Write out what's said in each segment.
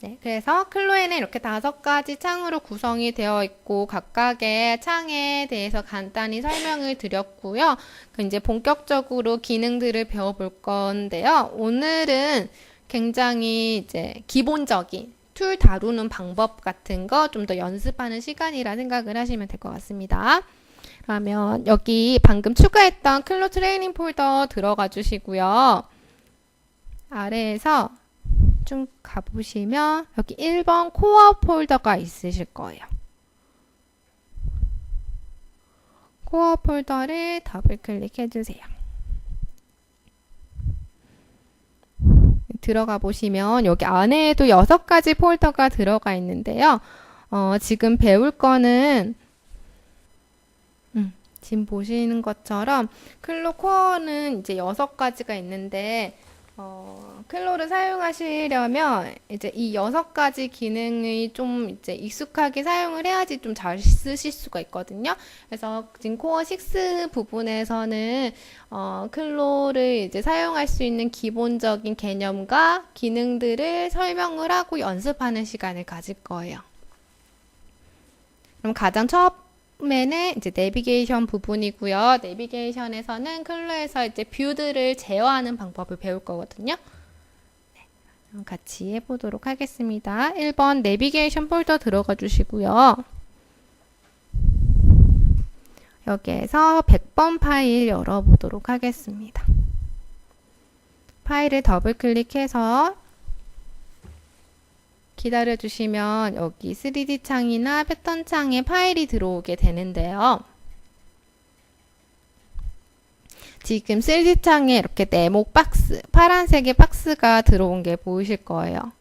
네, 그래서 클로에는 이렇게 5가지 창으로 구성이 되어 있고 각각의 창에 대해서 간단히 설명을 드렸고요. 이제 본격적으로 기능들을 배워볼 건데요. 오늘은 굉장히 이제 기본적인 툴 다루는 방법 같은 거 좀 더 연습하는 시간이라 생각을 하시면 될 것 같습니다. 그러면 여기 방금 추가했던 클로 트레이닝 폴더 들어가 주시고요. 아래에서 쭉 가보시면 여기 1번 코어 폴더가 있으실 거예요. 코어 폴더를 더블 클릭해 주세요. 들어가 보시면 여기 안에에도 6가지 폴더가 들어가 있는데요. 지금 배울 거는 지금 보시는 것처럼 클로 코어는 이제 6가지가 있는데 클로를 사용하시려면 이제 이 6가지 기능이 좀 이제 익숙하게 사용을 해야지 좀 잘 쓰실 수가 있거든요. 그래서 지금 코어 6 부분에서는 클로를 이제 사용할 수 있는 기본적인 개념과 기능들을 설명을 하고 연습하는 시간을 가질 거예요. 그럼 가장 처음에는 이제 내비게이션 부분이고요. 내비게이션에서는 클로에서 이제 뷰들을 제어하는 방법을 배울 거거든요. 같이 해보도록 하겠습니다. 1번 내비게이션 폴더 들어가 주시고요. 여기에서 100번 파일 열어보도록 하겠습니다. 파일을 더블 클릭해서 기다려주시면 여기 3D 창이나 패턴 창에 파일이 들어오게 되는데요. 지금 3D 창에 이렇게 네모 박스, 파란색의 박스가 들어온 게 보이실 거예요.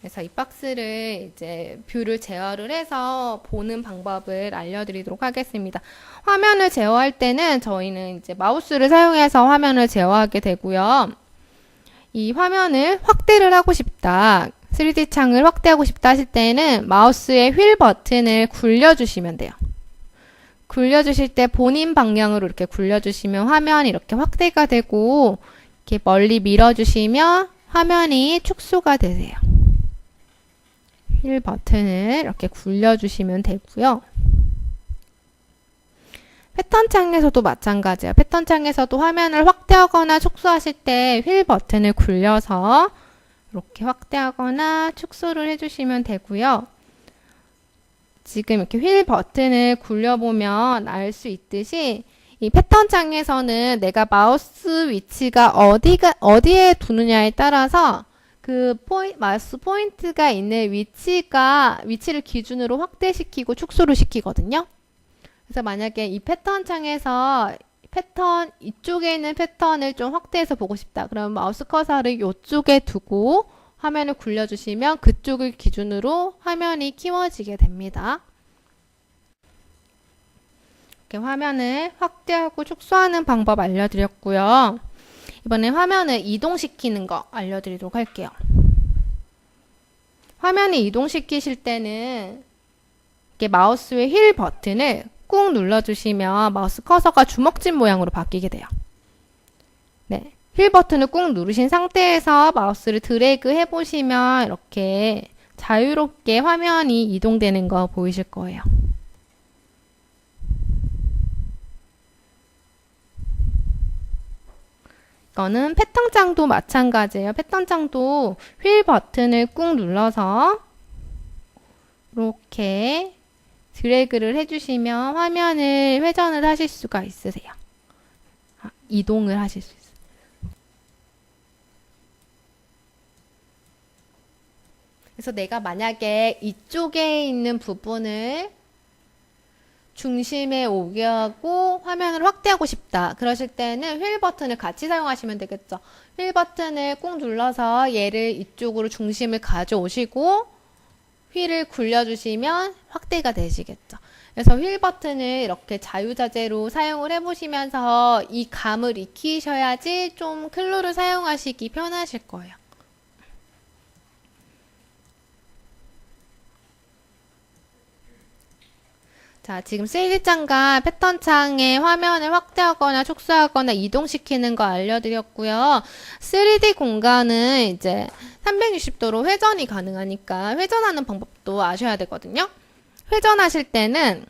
그래서 이 박스를 이제 뷰를 제어를 해서 보는 방법을 알려드리도록 하겠습니다. 화면을 제어할 때는 저희는 이제 마우스를 사용해서 화면을 제어하게 되고요. 이 화면을 확대를 하고 싶다. 3D 창을 확대하고 싶다 하실 때는 마우스의 휠 버튼을 굴려주시면 돼요. 굴려주실 때 본인 방향으로 이렇게 굴려주시면 화면이 이렇게 확대가 되고 이렇게 멀리 밀어주시면 화면이 축소가 되세요. 휠 버튼을 이렇게 굴려주시면 되고요. 패턴 창에서도 마찬가지예요. 패턴 창에서도 화면을 확대하거나 축소하실 때 휠 버튼을 굴려서 이렇게 확대하거나 축소를 해주시면 되고요. 지금 이렇게 휠 버튼을 굴려보면 알 수 있듯이 이 패턴 창에서는 내가 마우스 위치가 어디에 두느냐에 따라서 그 마우스 포인트가 있는 위치를 기준으로 확대시키고 축소를 시키거든요. 그래서 만약에 이 패턴 창에서 이쪽에 있는 패턴을 좀 확대해서 보고 싶다. 그러면 마우스 커서를 이쪽에 두고 화면을 굴려주시면 그쪽을 기준으로 화면이 키워지게 됩니다. 이렇게 화면을 확대하고 축소하는 방법 알려드렸고요. 이번에 화면을 이동시키는 거 알려드리도록 할게요. 화면을 이동시키실 때는 이렇게 마우스의 휠 버튼을 꾹 눌러주시면 마우스 커서가 주먹집 모양으로 바뀌게 돼요. 네, 휠 버튼을 꾹 누르신 상태에서 마우스를 드래그 해보시면 이렇게 자유롭게 화면이 이동되는 거 보이실 거예요. 이거는 패턴장도 마찬가지예요. 패턴장도 휠 버튼을 꾹 눌러서 이렇게 드래그를 해주시면 화면을 회전을 하실 수가 있으세요. 이동을 하실 수 있어요. 그래서 내가 만약에 이쪽에 있는 부분을 중심에 오게 하고 화면을 확대하고 싶다. 그러실 때는 휠 버튼을 같이 사용하시면 되겠죠. 휠 버튼을 꾹 눌러서 얘를 이쪽으로 중심을 가져오시고 휠을 굴려주시면 확대가 되시겠죠. 그래서 휠 버튼을 이렇게 자유자재로 사용을 해보시면서 이 감을 익히셔야지 좀 클로를 사용하시기 편하실 거예요. 자, 지금 3D창과 패턴창의 화면을 확대하거나 축소하거나 이동시키는 거 알려드렸고요. 3D 공간은 이제 360도로 회전이 가능하니까 회전하는 방법도 아셔야 되거든요. 회전하실 때는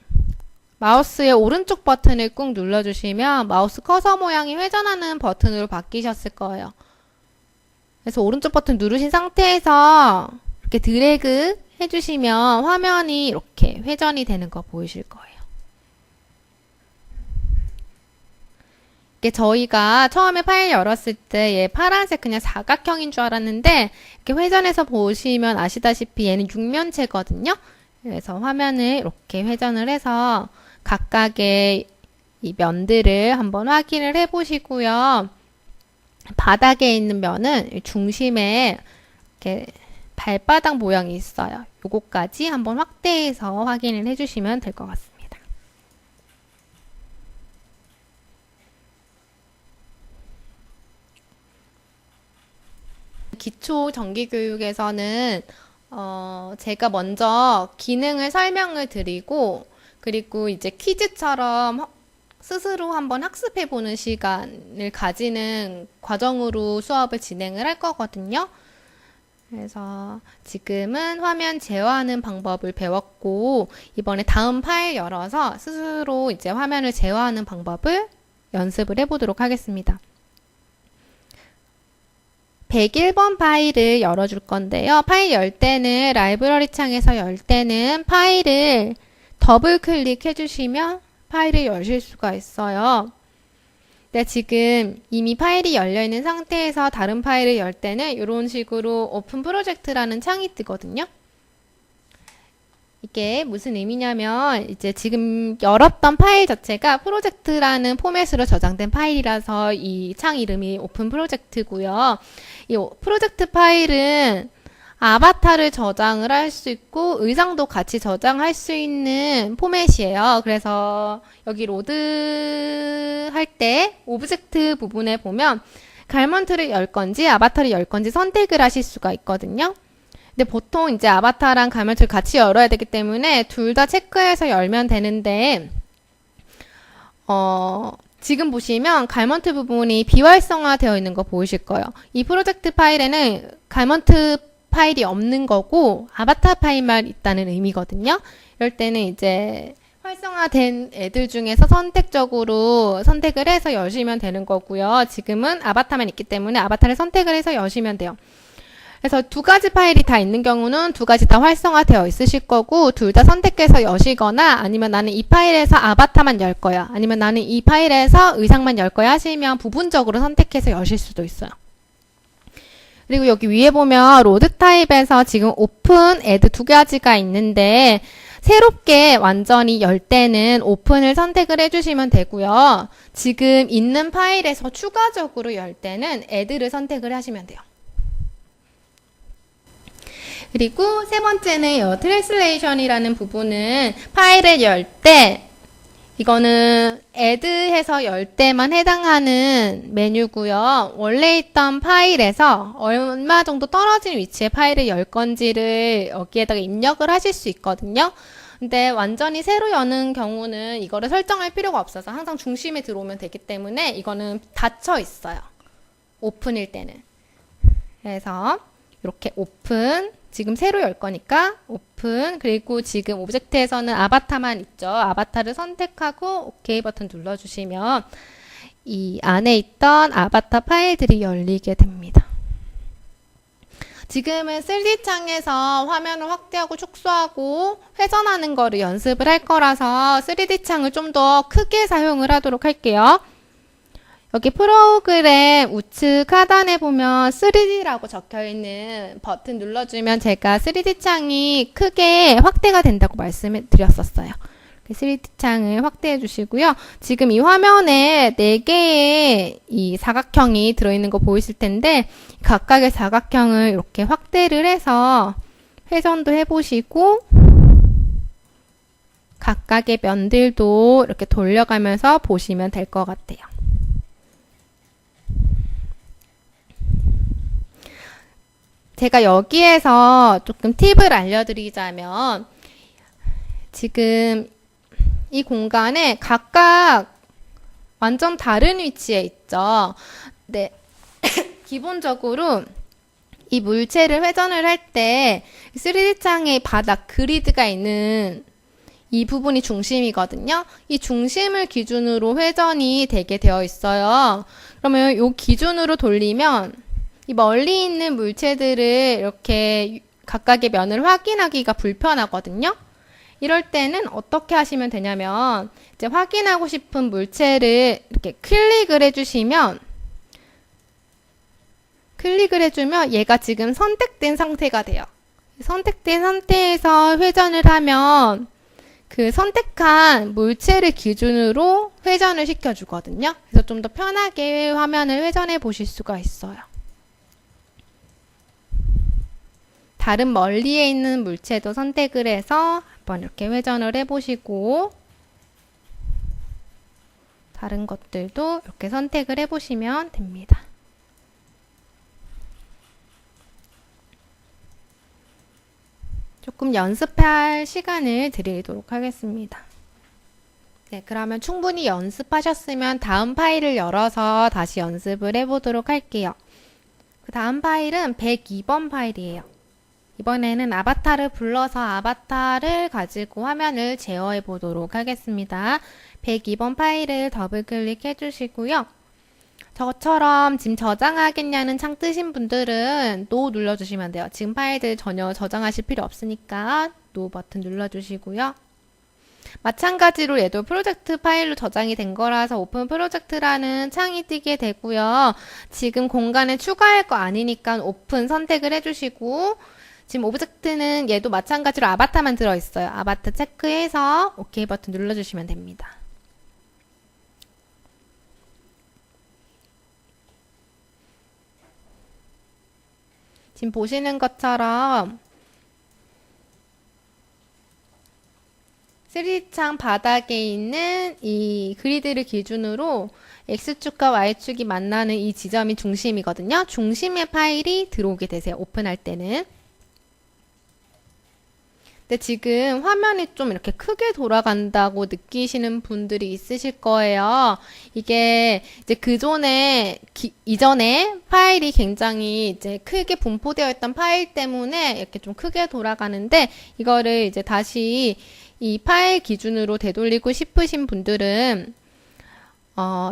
마우스의 오른쪽 버튼을 꾹 눌러주시면 마우스 커서 모양이 회전하는 버튼으로 바뀌셨을 거예요. 그래서 오른쪽 버튼 누르신 상태에서 이렇게 드래그 해주시면 화면이 이렇게 회전이 되는 거 보이실 거예요. 이게 저희가 처음에 파일 열었을 때 얘 파란색 그냥 사각형인 줄 알았는데 이렇게 회전해서 보시면 아시다시피 얘는 육면체거든요. 그래서 화면을 이렇게 회전을 해서 각각의 이 면들을 한번 확인을 해 보시고요. 바닥에 있는 면은 중심에 이렇게 발바닥 모양이 있어요. 요거까지 한번 확대해서 확인을 해주시면 될 것 같습니다. 기초 정기교육에서는 제가 먼저 기능을 설명을 드리고 그리고 이제 퀴즈처럼 스스로 한번 학습해 보는 시간을 가지는 과정으로 수업을 진행을 할 거거든요. 그래서 지금은 화면 제어하는 방법을 배웠고 이번에 다음 파일 열어서 스스로 이제 화면을 제어하는 방법을 연습을 해보도록 하겠습니다. 101번 파일을 열어줄 건데요. 파일 열 때는 라이브러리 창에서 열 때는 파일을 더블 클릭해 주시면 파일을 여실 수가 있어요. 근데 지금 이미 파일이 열려 있는 상태에서 다른 파일을 열 때는 이런 식으로 오픈 프로젝트라는 창이 뜨거든요. 이게 무슨 의미냐면 이제 지금 열었던 파일 자체가 프로젝트라는 포맷으로 저장된 파일이라서 이 창 이름이 오픈 프로젝트고요. 이 프로젝트 파일은 아바타를 저장을 할 수 있고 의상도 같이 저장할 수 있는 포맷이에요. 그래서 여기 로드 할 때 오브젝트 부분에 보면 갈먼트를 열 건지 아바타를 열 건지 선택을 하실 수가 있거든요. 근데 보통 이제 아바타랑 갈먼트를 같이 열어야 되기 때문에 둘 다 체크해서 열면 되는데 지금 보시면 갈먼트 부분이 비활성화 되어 있는 거 보이실 거예요. 이 프로젝트 파일에는 갈먼트 파일이 없는 거고 아바타 파일만 있다는 의미거든요. 이럴 때는 이제 활성화된 애들 중에서 선택적으로 선택을 해서 여시면 되는 거고요. 지금은 아바타만 있기 때문에 아바타를 선택을 해서 여시면 돼요. 그래서 두 가지 파일이 다 있는 경우는 두 가지 다 활성화되어 있으실 거고 둘 다 선택해서 여시거나 아니면 나는 이 파일에서 아바타만 열 거야. 아니면 나는 이 파일에서 의상만 열 거야 하시면 부분적으로 선택해서 여실 수도 있어요. 그리고 여기 위에 보면 로드 타입에서 지금 오픈, 애드 두 가지가 있는데 새롭게 완전히 열 때는 오픈을 선택을 해주시면 되고요. 지금 있는 파일에서 추가적으로 열 때는 애드를 선택을 하시면 돼요. 그리고 세 번째는 이 트랜슬레이션이라는 부분은 파일을 열 때 이거는 애드해서 열 때만 해당하는 메뉴고요. 원래 있던 파일에서 얼마 정도 떨어진 위치에 파일을 열 건지를 여기에다가 입력을 하실 수 있거든요. 근데 완전히 새로 여는 경우는 이거를 설정할 필요가 없어서 항상 중심에 들어오면 되기 때문에 이거는 닫혀 있어요. 오픈일 때는. 그래서 이렇게 오픈, 지금 새로 열 거니까 오픈, 그리고 지금 오브젝트에서는 아바타만 있죠. 아바타를 선택하고 OK 버튼 눌러주시면 이 안에 있던 아바타 파일들이 열리게 됩니다. 지금은 3D 창에서 화면을 확대하고 축소하고 회전하는 거를 연습을 할 거라서 3D 창을 좀 더 크게 사용을 하도록 할게요. 여기 프로그램 우측 하단에 보면 3D라고 적혀있는 버튼 눌러주면 제가 3D 창이 크게 확대가 된다고 말씀을 드렸었어요. 3D 창을 확대해 주시고요. 지금 이 화면에 4개의 이 사각형이 들어있는 거 보이실 텐데 각각의 사각형을 이렇게 확대를 해서 회전도 해보시고 각각의 면들도 이렇게 돌려가면서 보시면 될 것 같아요. 제가 여기에서 조금 팁을 알려드리자면 지금 이 공간에 각각 완전 다른 위치에 있죠. 네. 기본적으로 이 물체를 회전을 할 때 3D창의 바닥 그리드가 있는 이 부분이 중심이거든요. 이 중심을 기준으로 회전이 되게 되어 있어요. 그러면 이 기준으로 돌리면 이 멀리 있는 물체들을 이렇게 각각의 면을 확인하기가 불편하거든요. 이럴 때는 어떻게 하시면 되냐면 이제 확인하고 싶은 물체를 이렇게 클릭을 해주시면 얘가 지금 선택된 상태가 돼요. 선택된 상태에서 회전을 하면 그 선택한 물체를 기준으로 회전을 시켜주거든요. 그래서 좀 더 편하게 화면을 회전해 보실 수가 있어요. 다른 멀리에 있는 물체도 선택을 해서 한번 이렇게 회전을 해보시고 다른 것들도 이렇게 선택을 해보시면 됩니다. 조금 연습할 시간을 드리도록 하겠습니다. 네, 그러면 충분히 연습하셨으면 다음 파일을 열어서 다시 연습을 해보도록 할게요. 그 다음 파일은 102번 파일이에요. 이번에는 아바타를 불러서 아바타를 가지고 화면을 제어해 보도록 하겠습니다. 102번 파일을 더블 클릭해 주시고요. 저처럼 지금 저장하겠냐는 창 뜨신 분들은 No 눌러주시면 돼요. 지금 파일들 전혀 저장하실 필요 없으니까 No 버튼 눌러주시고요. 마찬가지로 얘도 프로젝트 파일로 저장이 된 거라서 오픈 프로젝트라는 창이 뜨게 되고요. 지금 공간에 추가할 거 아니니까 오픈 선택을 해주시고 지금 오브젝트는 얘도 마찬가지로 아바타만 들어있어요. 아바타 체크해서 OK 버튼 눌러주시면 됩니다. 지금 보시는 것처럼 3D창 바닥에 있는 이 그리드를 기준으로 X축과 Y축이 만나는 이 지점이 중심이거든요. 중심의 파일이 들어오게 되세요. 오픈할 때는. 근데 지금 화면이 좀 이렇게 크게 돌아간다고 느끼시는 분들이 있으실 거예요. 이게 이제 이전에 파일이 굉장히 이제 크게 분포되어 있던 파일 때문에 이렇게 좀 크게 돌아가는데 이거를 이제 다시 이 파일 기준으로 되돌리고 싶으신 분들은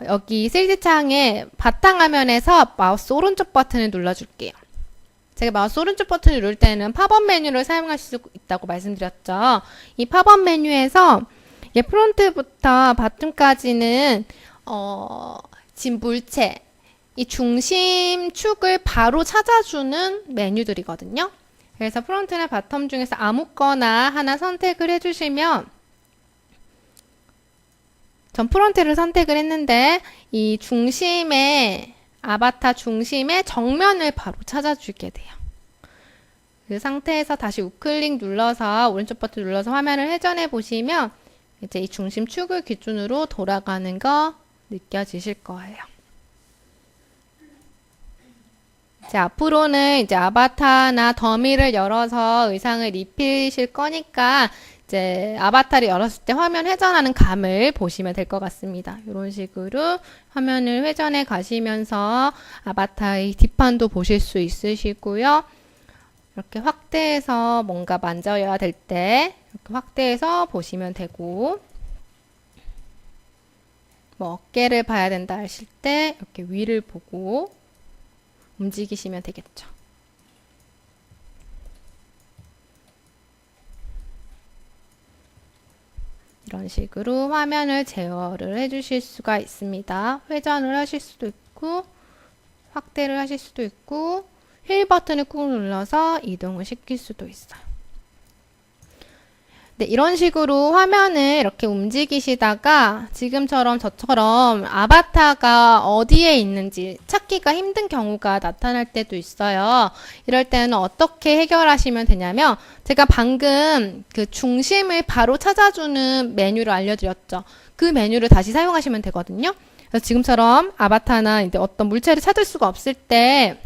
여기 3D창의 바탕화면에서 마우스 오른쪽 버튼을 눌러줄게요. 제가 마우스 오른쪽 버튼을 누를 때는 팝업 메뉴를 사용할 수 있다고 말씀드렸죠. 이 팝업 메뉴에서 프론트부터 바텀까지는 지금 물체, 이 중심 축을 바로 찾아주는 메뉴들이거든요. 그래서 프론트나 바텀 중에서 아무거나 하나 선택을 해주시면 전 프론트를 선택을 했는데 이 중심에 아바타 중심의 정면을 바로 찾아주게 돼요. 그 상태에서 다시 우클릭 눌러서 오른쪽 버튼 눌러서 화면을 회전해 보시면 이제 이 중심 축을 기준으로 돌아가는 거 느껴지실 거예요. 이제 앞으로는 이제 아바타나 더미를 열어서 의상을 입히실 거니까 이제 아바타를 열었을 때 화면 회전하는 감을 보시면 될 것 같습니다. 이런 식으로 화면을 회전해 가시면서 아바타의 뒷판도 보실 수 있으시고요. 이렇게 확대해서 뭔가 만져야 될 때 이렇게 확대해서 보시면 되고 뭐 어깨를 봐야 된다 하실 때 이렇게 위를 보고 움직이시면 되겠죠. 이런 식으로 화면을 제어를 해주실 수가 있습니다. 회전을 하실 수도 있고 확대를 하실 수도 있고 휠 버튼을 꾹 눌러서 이동을 시킬 수도 있어요. 네, 이런 식으로 화면을 이렇게 움직이시다가 지금처럼 저처럼 아바타가 어디에 있는지 찾기가 힘든 경우가 나타날 때도 있어요. 이럴 때는 어떻게 해결하시면 되냐면 제가 방금 그 중심을 바로 찾아주는 메뉴를 알려드렸죠. 그 메뉴를 다시 사용하시면 되거든요. 그래서 지금처럼 아바타나 이제 어떤 물체를 찾을 수가 없을 때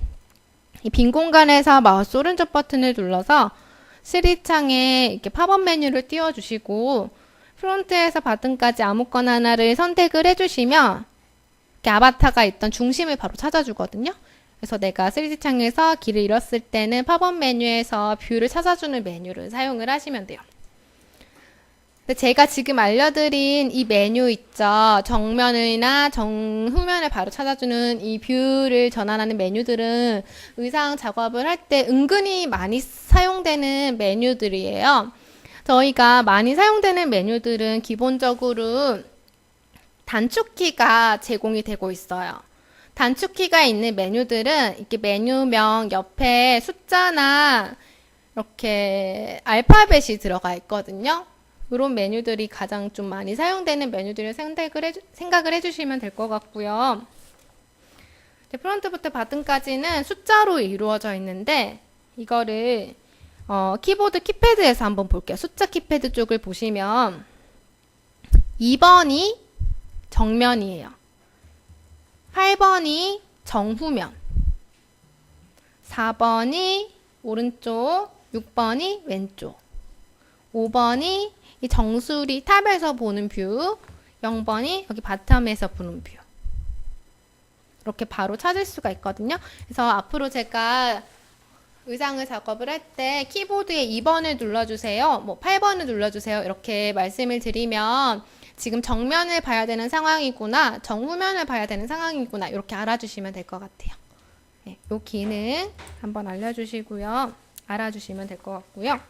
이 빈 공간에서 마우스 오른쪽 버튼을 눌러서 3D창에 이렇게 팝업 메뉴를 띄워주시고 프론트에서 바튼까지 아무거나 하나를 선택을 해주시면 이렇게 아바타가 있던 중심을 바로 찾아주거든요. 그래서 내가 3D 창에서 길을 잃었을 때는 팝업 메뉴에서 뷰를 찾아주는 메뉴를 사용을 하시면 돼요. 근데 제가 지금 알려드린 이 메뉴 있죠. 정면이나 정후면을 바로 찾아주는 이 뷰를 전환하는 메뉴들은 의상 작업을 할 때 은근히 많이 사용되는 메뉴들이에요. 저희가 많이 사용되는 메뉴들은 기본적으로 단축키가 제공이 되고 있어요. 단축키가 있는 메뉴들은 이렇게 메뉴명 옆에 숫자나 이렇게 알파벳이 들어가 있거든요. 이런 메뉴들이 가장 좀 많이 사용되는 메뉴들을 생각을 해주시면 될 것 같고요. 프론트부터 바튼까지는 숫자로 이루어져 있는데 이거를 키보드 키패드에서 한번 볼게요. 숫자 키패드 쪽을 보시면 2번이 정면이에요. 8번이 정후면, 4번이 오른쪽, 6번이 왼쪽, 5번이 이 정수리 탑에서 보는 뷰, 0번이 여기 바텀에서 보는 뷰. 이렇게 바로 찾을 수가 있거든요. 그래서 앞으로 제가 의상을 작업을 할 때 키보드에 2번을 눌러주세요. 뭐 8번을 눌러주세요. 이렇게 말씀을 드리면 지금 정면을 봐야 되는 상황이구나, 정후면을 봐야 되는 상황이구나, 이렇게 알아주시면 될 것 같아요. 네, 이 기능 한번 알려주시고요. 알아주시면 될 것 같고요.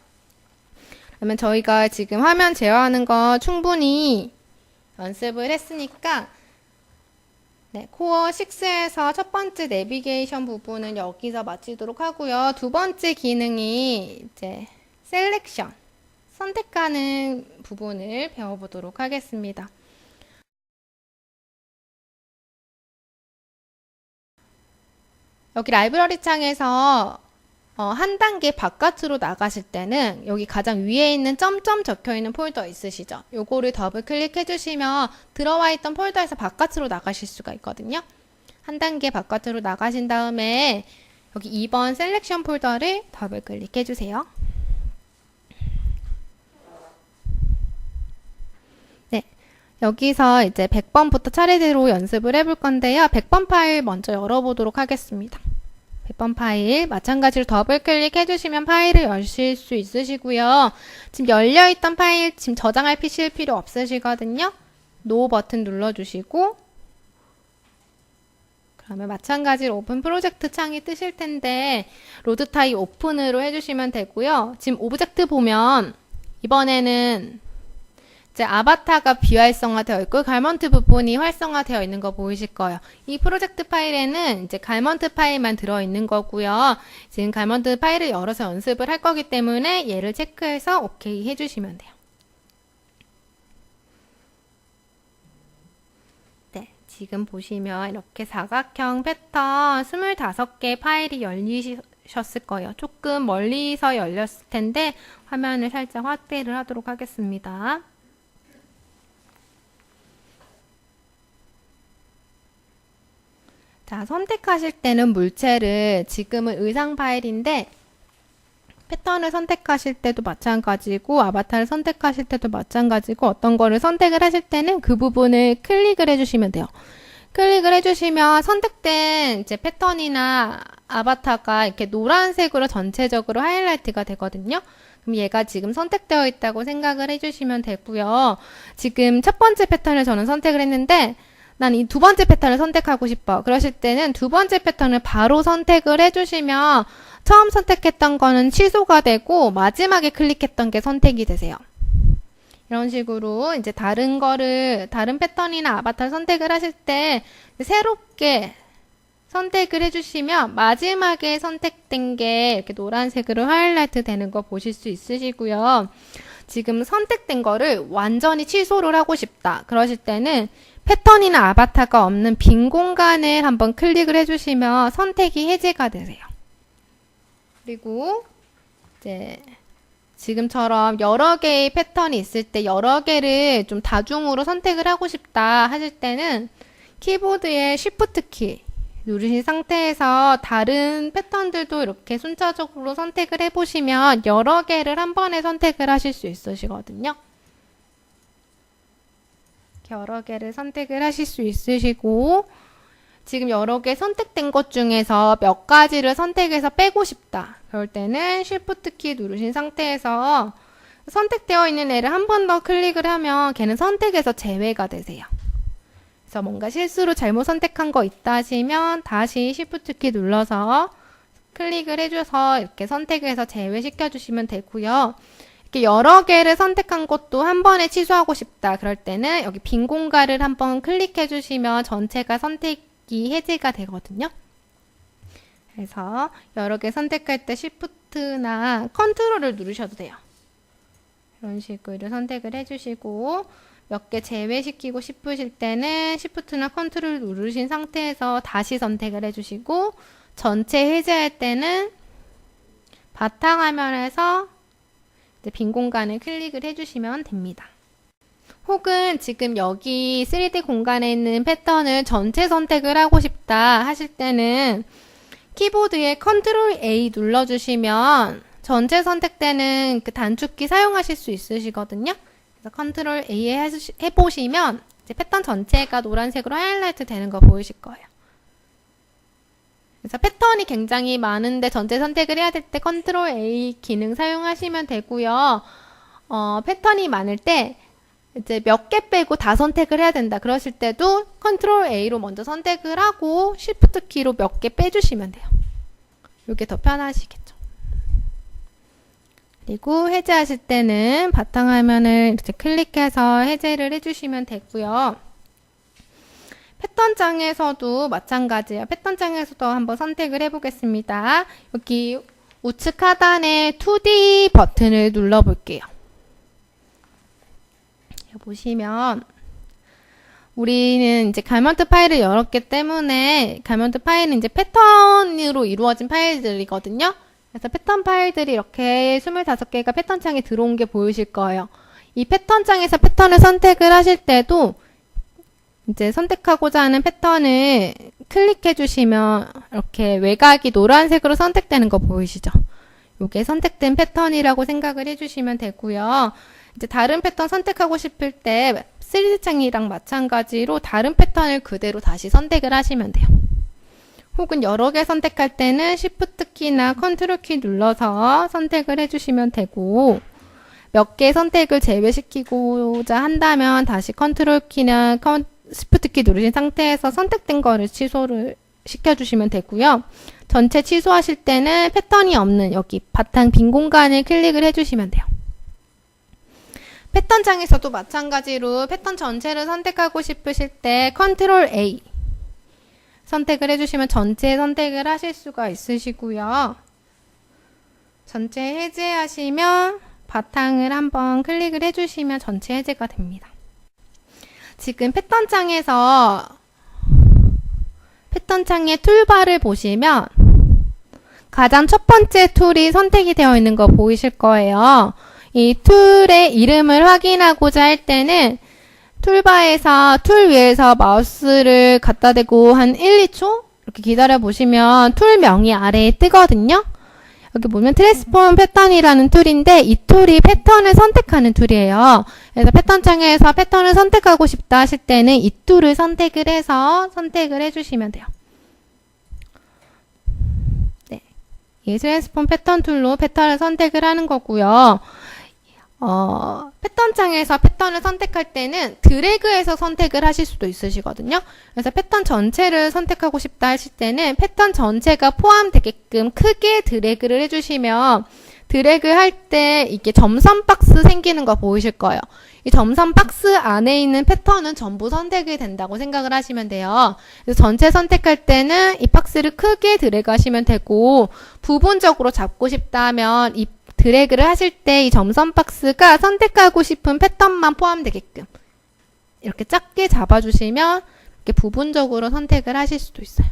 그러면 저희가 지금 화면 제어하는 거 충분히 연습을 했으니까 네, 코어 6에서 첫 번째 내비게이션 부분은 여기서 마치도록 하고요. 두 번째 기능이 이제 셀렉션, 선택하는 부분을 배워보도록 하겠습니다. 여기 라이브러리 창에서 한 단계 바깥으로 나가실 때는 여기 가장 위에 있는 점점 적혀 있는 폴더 있으시죠? 요거를 더블 클릭해 주시면 들어와 있던 폴더에서 바깥으로 나가실 수가 있거든요. 한 단계 바깥으로 나가신 다음에 여기 2번 셀렉션 폴더를 더블 클릭해 주세요. 네, 여기서 이제 100번부터 차례대로 연습을 해볼 건데요. 100번 파일 먼저 열어보도록 하겠습니다. 100번 파일 마찬가지로 더블 클릭해 주시면 파일을 여실 수 있으시고요. 지금 열려있던 파일 지금 저장하실 필요 없으시거든요. 노 버튼 눌러주시고 그러면 마찬가지로 오픈 프로젝트 창이 뜨실 텐데 로드 타입 오픈으로 해주시면 되고요. 지금 오브젝트 보면 이번에는 이제 아바타가 비활성화되어 있고 갈먼트 부분이 활성화되어 있는 거 보이실 거예요. 이 프로젝트 파일에는 이제 갈먼트 파일만 들어있는 거고요. 지금 갈먼트 파일을 열어서 연습을 할 거기 때문에 얘를 체크해서 오케이 해주시면 돼요. 네, 지금 보시면 이렇게 사각형 패턴 25개 파일이 열리셨을 거예요. 조금 멀리서 열렸을 텐데 화면을 살짝 확대를 하도록 하겠습니다. 자, 선택하실 때는 물체를 지금은 의상 파일인데 패턴을 선택하실 때도 마찬가지고 아바타를 선택하실 때도 마찬가지고 어떤 거를 선택을 하실 때는 그 부분을 클릭을 해주시면 돼요. 클릭을 해주시면 선택된 이제 패턴이나 아바타가 이렇게 노란색으로 전체적으로 하이라이트가 되거든요. 그럼 얘가 지금 선택되어 있다고 생각을 해주시면 되고요. 지금 첫 번째 패턴을 저는 선택을 했는데 난 이 두 번째 패턴을 선택하고 싶어. 그러실 때는 두 번째 패턴을 바로 선택을 해주시면 처음 선택했던 거는 취소가 되고 마지막에 클릭했던 게 선택이 되세요. 이런 식으로 이제 다른 패턴이나 아바타 선택을 하실 때 새롭게 선택을 해주시면 마지막에 선택된 게 이렇게 노란색으로 하이라이트 되는 거 보실 수 있으시고요. 지금 선택된 거를 완전히 취소를 하고 싶다. 그러실 때는 패턴이나 아바타가 없는 빈 공간을 한번 클릭을 해주시면 선택이 해제가 되세요. 그리고 이제 지금처럼 여러 개의 패턴이 있을 때 여러 개를 좀 다중으로 선택을 하고 싶다 하실 때는 키보드의 Shift 키 누르신 상태에서 다른 패턴들도 이렇게 순차적으로 선택을 해보시면 여러 개를 한 번에 선택을 하실 수 있으시거든요. 이렇게 여러 개를 선택을 하실 수 있으시고, 지금 여러 개 선택된 것 중에서 몇 가지를 선택해서 빼고 싶다. 그럴 때는 Shift 키 누르신 상태에서 선택되어 있는 애를 한 번 더 클릭을 하면 걔는 선택에서 제외가 되세요. 그래서 뭔가 실수로 잘못 선택한 거 있다 하시면 다시 Shift 키 눌러서 클릭을 해줘서 이렇게 선택해서 제외시켜 주시면 되고요. 이렇게 여러 개를 선택한 것도 한 번에 취소하고 싶다. 그럴 때는 여기 빈 공간을 한번 클릭해 주시면 전체가 선택이 해제가 되거든요. 그래서 여러 개 선택할 때 Shift나 컨트롤을 누르셔도 돼요. 이런 식으로 선택을 해주시고 몇 개 제외시키고 싶으실 때는 Shift나 컨트롤 누르신 상태에서 다시 선택을 해주시고 전체 해제할 때는 바탕화면에서 이제 빈 공간을 클릭을 해주시면 됩니다. 혹은 지금 여기 3D 공간에 있는 패턴을 전체 선택을 하고 싶다 하실 때는 키보드에 Ctrl A 눌러주시면 전체 선택되는 그 단축키 사용하실 수 있으시거든요. 그래서 Ctrl A 해보시면 이제 패턴 전체가 노란색으로 하이라이트 되는 거 보이실 거예요. 그래서 패턴이 굉장히 많은데 전체 선택을 해야 될 때 Ctrl A 기능 사용하시면 되고요. 패턴이 많을 때 이제 몇 개 빼고 다 선택을 해야 된다. 그러실 때도 Ctrl A로 먼저 선택을 하고 Shift 키로 몇 개 빼주시면 돼요. 이게 더 편하시겠죠. 그리고 해제하실 때는 바탕화면을 이렇게 클릭해서 해제를 해주시면 되고요. 패턴장에서도 마찬가지예요. 패턴장에서도 한번 선택을 해보겠습니다. 여기 우측 하단에 2D 버튼을 눌러볼게요. 보시면 우리는 이제 가면트 파일을 열었기 때문에 가면트 파일은 이제 패턴으로 이루어진 파일들이거든요. 그래서 패턴 파일들이 이렇게 25개가 패턴창에 들어온 게 보이실 거예요. 이 패턴창에서 패턴을 선택을 하실 때도 이제 선택하고자 하는 패턴을 클릭해 주시면 이렇게 외곽이 노란색으로 선택되는 거 보이시죠? 이게 선택된 패턴이라고 생각을 해주시면 되고요. 이제 다른 패턴 선택하고 싶을 때 3D 창이랑 마찬가지로 다른 패턴을 그대로 다시 선택을 하시면 돼요. 혹은 여러 개 선택할 때는 Shift 키나 Ctrl 키 눌러서 선택을 해주시면 되고 몇 개 선택을 제외시키고자 한다면 다시 Ctrl 키나 Shift 키 누르신 상태에서 선택된 거를 취소를 시켜주시면 되고요. 전체 취소하실 때는 패턴이 없는 여기 바탕 빈 공간을 클릭을 해주시면 돼요. 패턴장에서도 마찬가지로 패턴 전체를 선택하고 싶으실 때 Ctrl A 선택을 해주시면 전체 선택을 하실 수가 있으시고요. 전체 해제하시면 바탕을 한번 클릭을 해주시면 전체 해제가 됩니다. 지금 패턴창에서 패턴창의 툴바를 보시면 가장 첫 번째 툴이 선택이 되어 있는 거 보이실 거예요. 이 툴의 이름을 확인하고자 할 때는 툴바에서 툴 위에서 마우스를 갖다 대고 한 1, 2초 이렇게 기다려 보시면 툴명이 아래에 뜨거든요. 여기 보면 트랜스폼 패턴이라는 툴인데 이 툴이 패턴을 선택하는 툴이에요. 그래서 패턴창에서 패턴을 선택하고 싶다 하실 때는 이 툴을 선택을 해서 선택을 해주시면 돼요. 네, 이 트랜스폼 패턴 툴로 패턴을 선택을 하는 거고요. 패턴창에서 패턴을 선택할 때는 드래그해서 선택을 하실 수도 있으시거든요. 그래서 패턴 전체를 선택하고 싶다 하실 때는 패턴 전체가 포함되게끔 크게 드래그를 해주시면 드래그 할 때 이게 점선 박스 생기는 거 보이실 거예요. 이 점선 박스 안에 있는 패턴은 전부 선택이 된다고 생각을 하시면 돼요. 그래서 전체 선택할 때는 이 박스를 크게 드래그 하시면 되고 부분적으로 잡고 싶다면 이 드래그를 하실 때 이 점선 박스가 선택하고 싶은 패턴만 포함되게끔 이렇게 작게 잡아주시면 이렇게 부분적으로 선택을 하실 수도 있어요.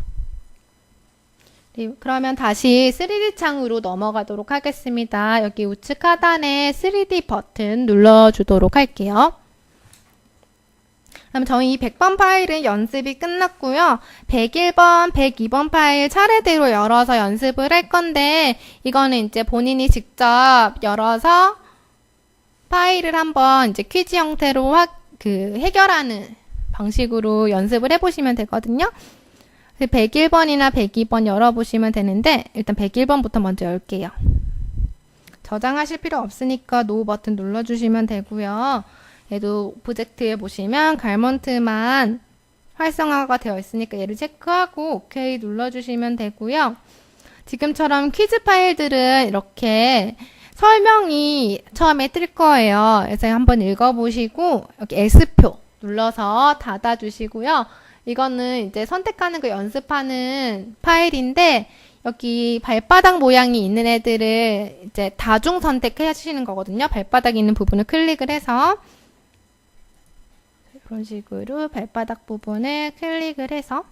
그러면 다시 3D 창으로 넘어가도록 하겠습니다. 여기 우측 하단에 3D 버튼 눌러주도록 할게요. 그럼 저희 100번 파일은 연습이 끝났고요. 101번, 102번 파일 차례대로 열어서 연습을 할 건데 이거는 이제 본인이 직접 열어서 파일을 한번 이제 퀴즈 형태로 해결하는 방식으로 연습을 해보시면 되거든요. 101번이나 102번 열어보시면 되는데 일단 101번부터 먼저 열게요. 저장하실 필요 없으니까 노 버튼 눌러주시면 되고요. 얘도 오브젝트에 보시면 갈몬트만 활성화가 되어 있으니까 얘를 체크하고 OK 눌러주시면 되고요. 지금처럼 퀴즈 파일들은 이렇게 설명이 처음에 뜰 거예요. 그래서 한번 읽어보시고 여기 S표 눌러서 닫아주시고요. 이거는 이제 선택하는 거 연습하는 파일인데 여기 발바닥 모양이 있는 애들을 이제 다중 선택해 주시는 거거든요. 발바닥이 있는 부분을 클릭을 해서 이런 식으로 발바닥 부분을 클릭을 해서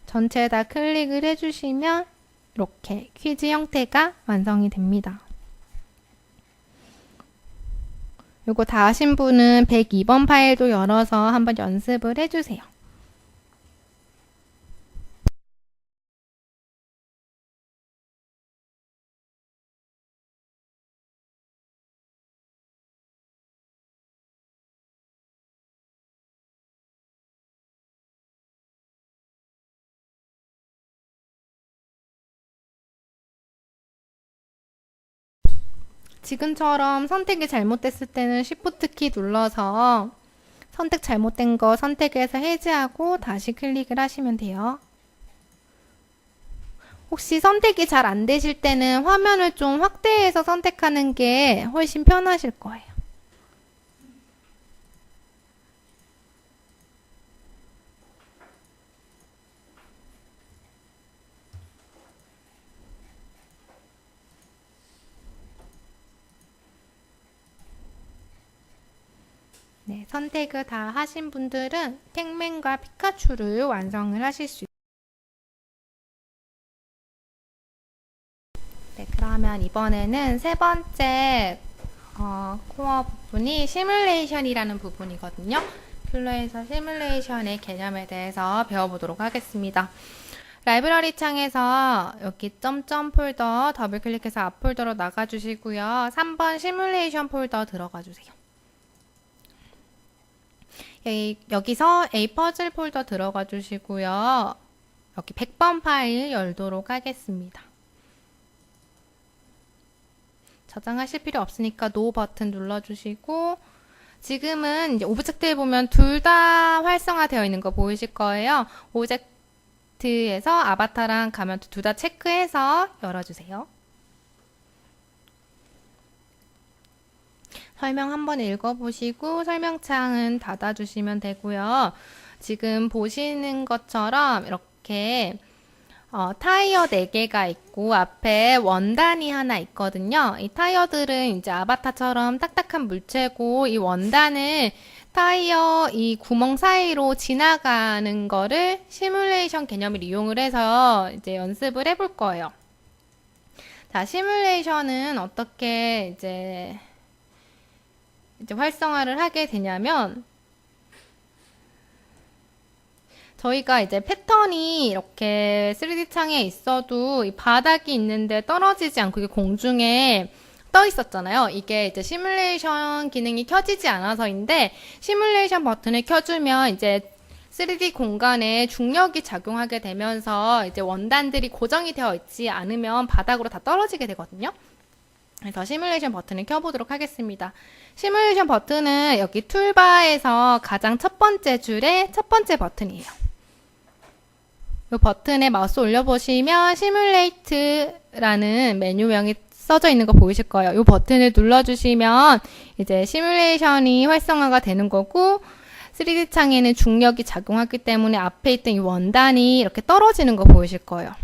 전체 다 클릭을 해주시면 이렇게 퀴즈 형태가 완성이 됩니다. 요거 다 하신 분은 102번 파일도 열어서 한번 연습을 해주세요. 지금처럼 선택이 잘못됐을 때는 Shift 키 눌러서 선택 잘못된 거 선택해서 해제하고 다시 클릭을 하시면 돼요. 혹시 선택이 잘 안 되실 때는 화면을 좀 확대해서 선택하는 게 훨씬 편하실 거예요. 네, 선택을 다 하신 분들은 팩맨과 피카츄를 완성을 하실 수 있어요. 네, 그러면 이번에는 세 번째 코어 부분이 시뮬레이션이라는 부분이거든요. 플로에서 시뮬레이션의 개념에 대해서 배워보도록 하겠습니다. 라이브러리 창에서 여기 점점 폴더 더블 클릭해서 앞 폴더로 나가주시고요. 3번 시뮬레이션 폴더 들어가 주세요. 여기서 A 퍼즐 폴더 들어가 주시고요. 여기 100번 파일 열도록 하겠습니다. 저장하실 필요 없으니까 노 버튼 눌러주시고 지금은 이제 오브젝트에 보면 둘 다 활성화되어 있는 거 보이실 거예요. 오브젝트에서 아바타랑 가면 둘 다 체크해서 열어주세요. 설명 한번 읽어보시고 설명창은 닫아주시면 되고요. 지금 보시는 것처럼 이렇게 타이어 4개가 있고 앞에 원단이 하나 있거든요. 이 타이어들은 이제 아바타처럼 딱딱한 물체고 이 원단을 타이어 이 구멍 사이로 지나가는 거를 시뮬레이션 개념을 이용을 해서 이제 연습을 해볼 거예요. 자, 시뮬레이션은 어떻게 이제 활성화를 하게 되냐면 저희가 이제 패턴이 이렇게 3D 창에 있어도 이 바닥이 있는데 떨어지지 않고 이게 공중에 떠 있었잖아요. 이게 이제 시뮬레이션 기능이 켜지지 않아서인데 시뮬레이션 버튼을 켜주면 이제 3D 공간에 중력이 작용하게 되면서 이제 원단들이 고정이 되어 있지 않으면 바닥으로 다 떨어지게 되거든요. 그래서 시뮬레이션 버튼을 켜보도록 하겠습니다. 시뮬레이션 버튼은 여기 툴바에서 가장 첫 번째 줄의 첫 번째 버튼이에요. 이 버튼에 마우스 올려보시면 시뮬레이트라는 메뉴명이 써져 있는 거 보이실 거예요. 이 버튼을 눌러주시면 이제 시뮬레이션이 활성화가 되는 거고 3D 창에는 중력이 작용하기 때문에 앞에 있던 이 원단이 이렇게 떨어지는 거 보이실 거예요.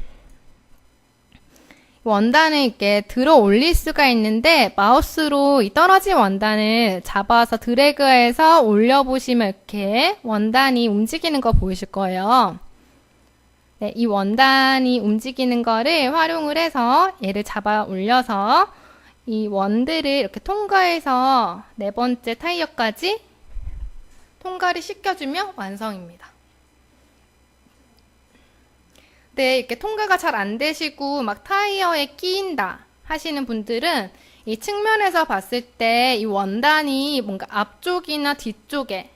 원단을 이렇게 들어 올릴 수가 있는데 마우스로 이 떨어진 원단을 잡아서 드래그해서 올려보시면 이렇게 원단이 움직이는 거 보이실 거예요. 네, 이 원단이 움직이는 거를 활용을 해서 얘를 잡아 올려서 이 원들을 이렇게 통과해서 네 번째 타이어까지 통과를 시켜주면 완성입니다. 네, 이렇게 통과가 잘 안 되시고 막 타이어에 끼인다 하시는 분들은 이 측면에서 봤을 때 이 원단이 뭔가 앞쪽이나 뒤쪽에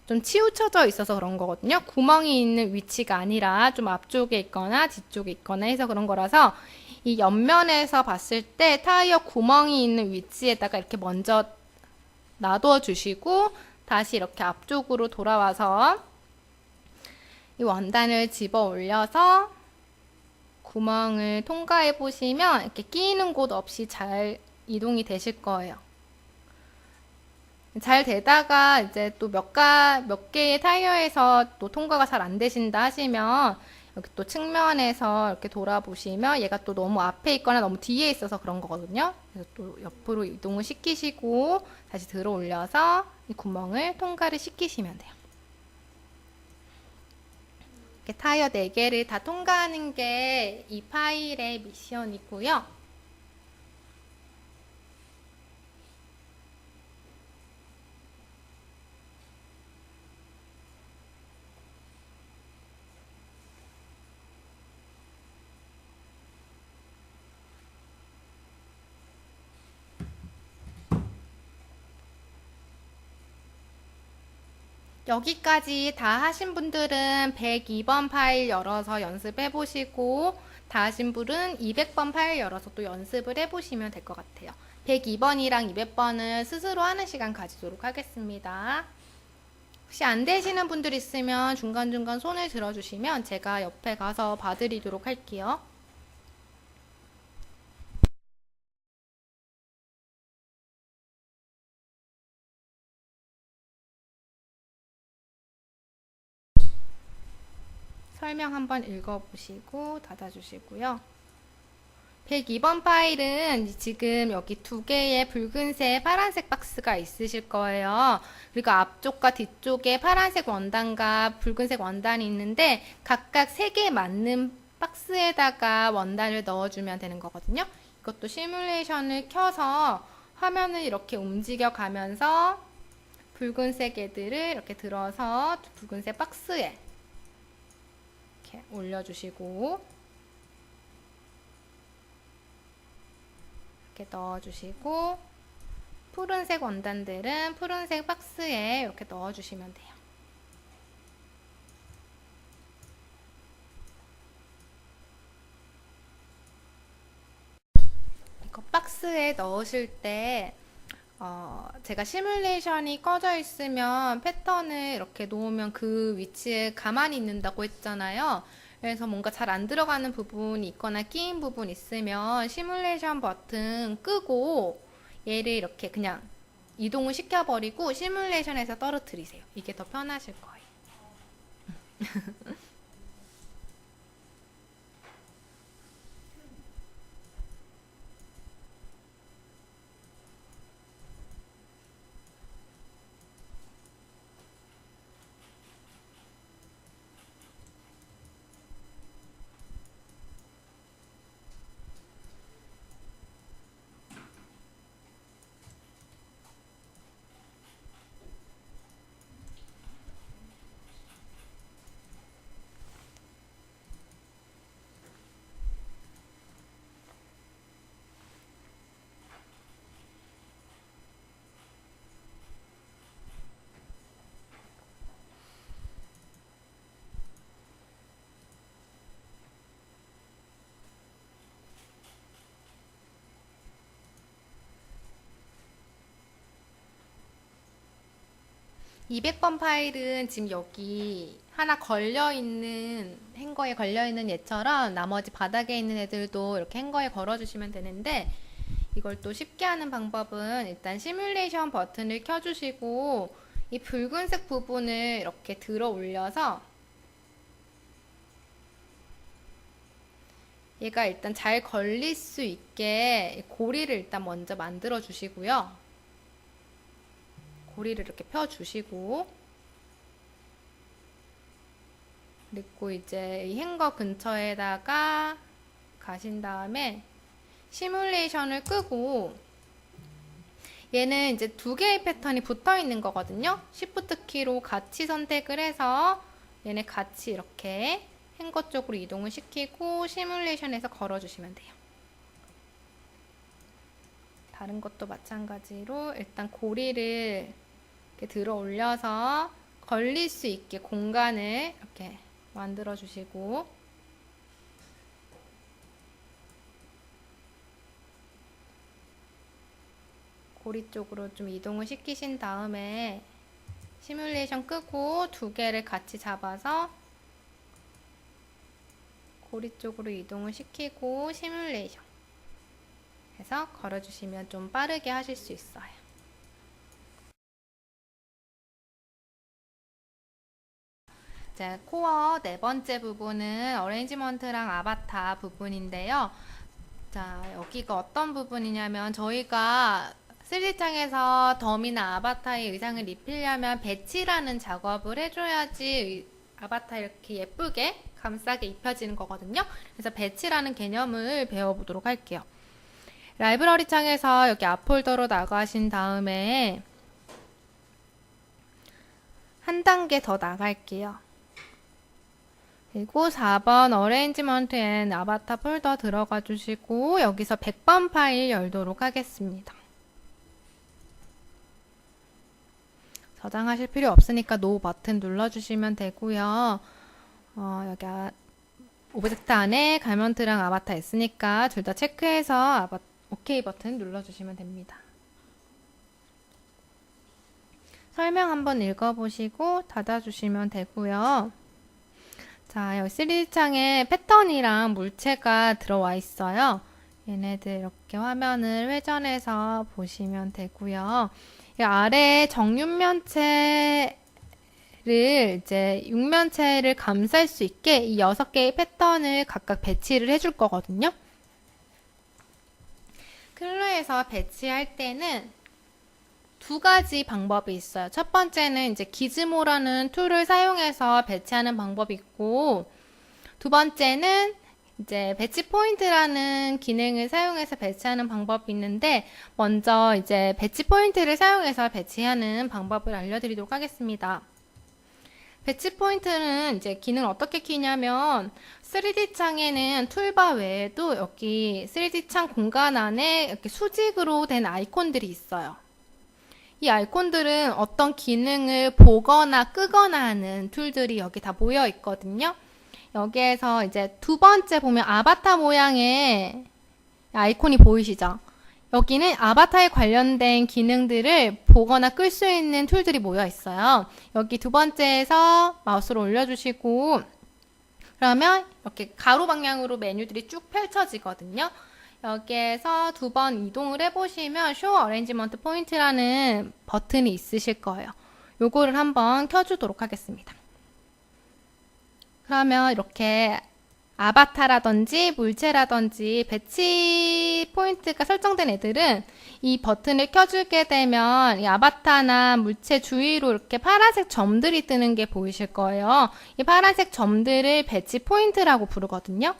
좀 치우쳐져 있어서 그런 거거든요. 구멍이 있는 위치가 아니라 좀 앞쪽에 있거나 뒤쪽에 있거나 해서 그런 거라서 이 옆면에서 봤을 때 타이어 구멍이 있는 위치에다가 이렇게 먼저 놔둬 주시고 다시 이렇게 앞쪽으로 돌아와서 이 원단을 집어 올려서 구멍을 통과해 보시면 이렇게 끼이는 곳 없이 잘 이동이 되실 거예요. 잘 되다가 이제 또 몇 개의 타이어에서 또 통과가 잘 안 되신다 하시면 여기 또 측면에서 이렇게 돌아보시면 얘가 또 너무 앞에 있거나 너무 뒤에 있어서 그런 거거든요. 그래서 또 옆으로 이동을 시키시고 다시 들어 올려서 이 구멍을 통과를 시키시면 돼요. 이렇게 타이어 4개를 다 통과하는 게 이 파일의 미션이고요. 여기까지 다 하신 분들은 102번 파일 열어서 연습해 보시고 다 하신 분은 200번 파일 열어서 또 연습을 해 보시면 될 것 같아요. 102번이랑 200번은 스스로 하는 시간 가지도록 하겠습니다. 혹시 안 되시는 분들 있으면 중간중간 손을 들어주시면 제가 옆에 가서 봐드리도록 할게요. 설명 한번 읽어보시고 닫아주시고요. 102번 파일은 지금 여기 2개의 붉은색, 파란색 박스가 있으실 거예요. 그리고 앞쪽과 뒤쪽에 파란색 원단과 붉은색 원단이 있는데 각각 3개 맞는 박스에다가 원단을 넣어주면 되는 거거든요. 이것도 시뮬레이션을 켜서 화면을 이렇게 움직여 가면서 붉은색 애들을 이렇게 들어서 붉은색 박스에 이렇게 올려주시고 이렇게 넣어주시고 푸른색 원단들은 푸른색 박스에 이렇게 넣어주시면 돼요. 이거 박스에 넣으실 때 제가 시뮬레이션이 꺼져 있으면 패턴을 이렇게 놓으면 그 위치에 가만히 있는다고 했잖아요. 그래서 뭔가 잘 안 들어가는 부분이 있거나 끼인 부분 있으면 시뮬레이션 버튼 끄고 얘를 이렇게 그냥 이동을 시켜버리고 시뮬레이션에서 떨어뜨리세요. 이게 더 편하실 거예요. 200번 파일은 지금 여기 하나 걸려있는, 행거에 걸려있는 얘처럼 나머지 바닥에 있는 애들도 이렇게 행거에 걸어주시면 되는데, 이걸 또 쉽게 하는 방법은 일단 시뮬레이션 버튼을 켜주시고 이 붉은색 부분을 이렇게 들어 올려서 얘가 일단 잘 걸릴 수 있게 고리를 일단 먼저 만들어 주시고요. 고리를 이렇게 펴 주시고, 그리고 이제 이 행거 근처에다가 가신 다음에 시뮬레이션을 끄고, 얘는 이제 2개의 패턴이 붙어 있는 거거든요. Shift 키로 같이 선택을 해서 얘네 같이 이렇게 행거 쪽으로 이동을 시키고 시뮬레이션에서 걸어주시면 돼요. 다른 것도 마찬가지로 일단 고리를 이렇게 들어 올려서 걸릴 수 있게 공간을 이렇게 만들어 주시고, 고리 쪽으로 좀 이동을 시키신 다음에 시뮬레이션 끄고 두 개를 같이 잡아서 고리 쪽으로 이동을 시키고 시뮬레이션 해서 걸어주시면 좀 빠르게 하실 수 있어요. 자, 코어 네 번째 부분은 어레인지먼트랑 아바타 부분인데요. 자, 여기가 어떤 부분이냐면 저희가 3D창에서 덤이나 아바타의 의상을 입히려면 배치라는 작업을 해줘야지 아바타 이렇게 예쁘게 감싸게 입혀지는 거거든요. 그래서 배치라는 개념을 배워보도록 할게요. 라이브러리 창에서 여기 앞폴더로 나가신 다음에 한 단계 더 나갈게요. 그리고 4번 어레인지먼트 앤 아바타 폴더 들어가 주시고 여기서 100번 파일 열도록 하겠습니다. 저장하실 필요 없으니까 NO 버튼 눌러주시면 되고요. 여기 오브젝트 안에 가먼트랑 아바타 있으니까 둘 다 체크해서 OK 버튼 눌러주시면 됩니다. 설명 한번 읽어보시고 닫아주시면 되고요. 자, 여기 3D창에 패턴이랑 물체가 들어와 있어요. 얘네들 이렇게 화면을 회전해서 보시면 되고요. 이 아래에 정육면체를 이제 육면체를 감쌀 수 있게 이 6개의 패턴을 각각 배치를 해줄 거거든요. 클로에서 배치할 때는 두 가지 방법이 있어요. 첫 번째는 이제 기즈모라는 툴을 사용해서 배치하는 방법이 있고, 두 번째는 이제 배치 포인트라는 기능을 사용해서 배치하는 방법이 있는데, 먼저 이제 배치 포인트를 사용해서 배치하는 방법을 알려드리도록 하겠습니다. 배치 포인트는 이제 기능을 어떻게 키냐면 3D 창에는 툴바 외에도 여기 3D 창 공간 안에 이렇게 수직으로 된 아이콘들이 있어요. 이 아이콘들은 어떤 기능을 보거나 끄거나 하는 툴들이 여기 다 모여 있거든요. 여기에서 이제 두 번째 보면 아바타 모양의 아이콘이 보이시죠? 여기는 아바타에 관련된 기능들을 보거나 끌 수 있는 툴들이 모여 있어요. 여기 두 번째에서 마우스를 올려주시고 그러면 이렇게 가로 방향으로 메뉴들이 쭉 펼쳐지거든요. 여기에서 두 번 이동을 해보시면 Show Arrangement Point라는 버튼이 있으실 거예요. 요거를 한번 켜주도록 하겠습니다. 그러면 이렇게 아바타라든지 물체라든지 배치 포인트가 설정된 애들은 이 버튼을 켜주게 되면 이 아바타나 물체 주위로 이렇게 파란색 점들이 뜨는 게 보이실 거예요. 이 파란색 점들을 배치 포인트라고 부르거든요.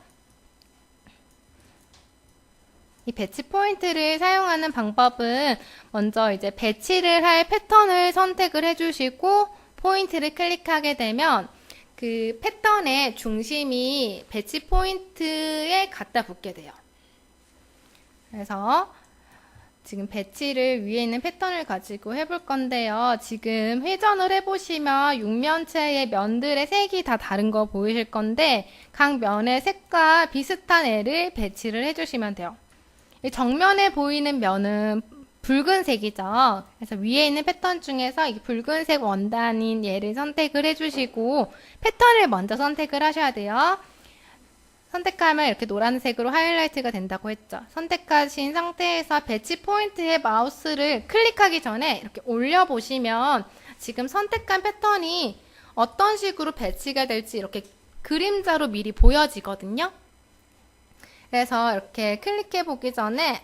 이 배치 포인트를 사용하는 방법은 먼저 이제 배치를 할 패턴을 선택을 해주시고 포인트를 클릭하게 되면 그 패턴의 중심이 배치 포인트에 갖다 붙게 돼요. 그래서 지금 배치를 위에 있는 패턴을 가지고 해볼 건데요. 지금 회전을 해보시면 육면체의 면들의 색이 다 다른 거 보이실 건데 각 면의 색과 비슷한 애를 배치를 해주시면 돼요. 정면에 보이는 면은 붉은색이죠. 그래서 위에 있는 패턴 중에서 이 붉은색 원단인 얘를 선택을 해주시고 패턴을 먼저 선택을 하셔야 돼요. 선택하면 이렇게 노란색으로 하이라이트가 된다고 했죠. 선택하신 상태에서 배치 포인트에 마우스를 클릭하기 전에 이렇게 올려보시면 지금 선택한 패턴이 어떤 식으로 배치가 될지 이렇게 그림자로 미리 보여지거든요. 그래서 이렇게 클릭해 보기 전에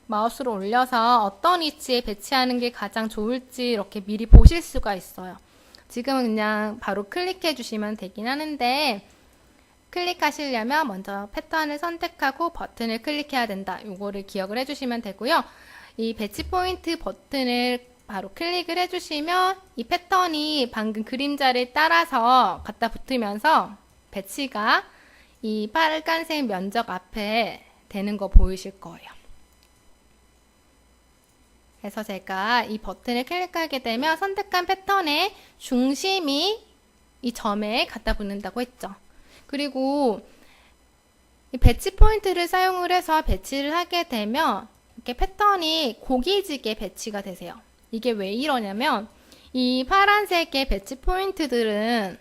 마우스를 올려서 어떤 위치에 배치하는 게 가장 좋을지 이렇게 미리 보실 수가 있어요. 지금은 그냥 바로 클릭해 주시면 되긴 하는데 클릭하시려면 먼저 패턴을 선택하고 버튼을 클릭해야 된다. 요거를 기억을 해주시면 되고요. 이 배치 포인트 버튼을 바로 클릭을 해주시면 이 패턴이 방금 그림자를 따라서 갖다 붙으면서 배치가 이 빨간색 면적 앞에 되는 거 보이실 거예요. 그래서 제가 이 버튼을 클릭하게 되면 선택한 패턴의 중심이 이 점에 갖다 붙는다고 했죠. 그리고 이 배치 포인트를 사용을 해서 배치를 하게 되면 이렇게 패턴이 고기지게 배치가 되세요. 이게 왜 이러냐면 이 파란색의 배치 포인트들은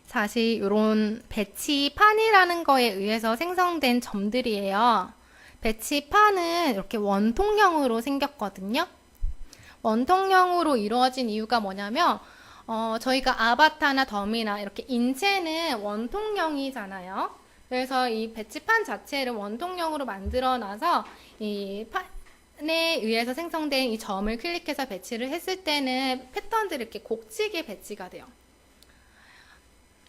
사실 이런 배치판이라는 거에 의해서 생성된 점들이에요. 배치판은 이렇게 원통형으로 생겼거든요. 원통형으로 이루어진 이유가 뭐냐면 저희가 아바타나 더미나 이렇게 인체는 원통형이잖아요. 그래서 이 배치판 자체를 원통형으로 만들어놔서 이 판에 의해서 생성된 이 점을 클릭해서 배치를 했을 때는 패턴들이 이렇게 곡지게 배치가 돼요.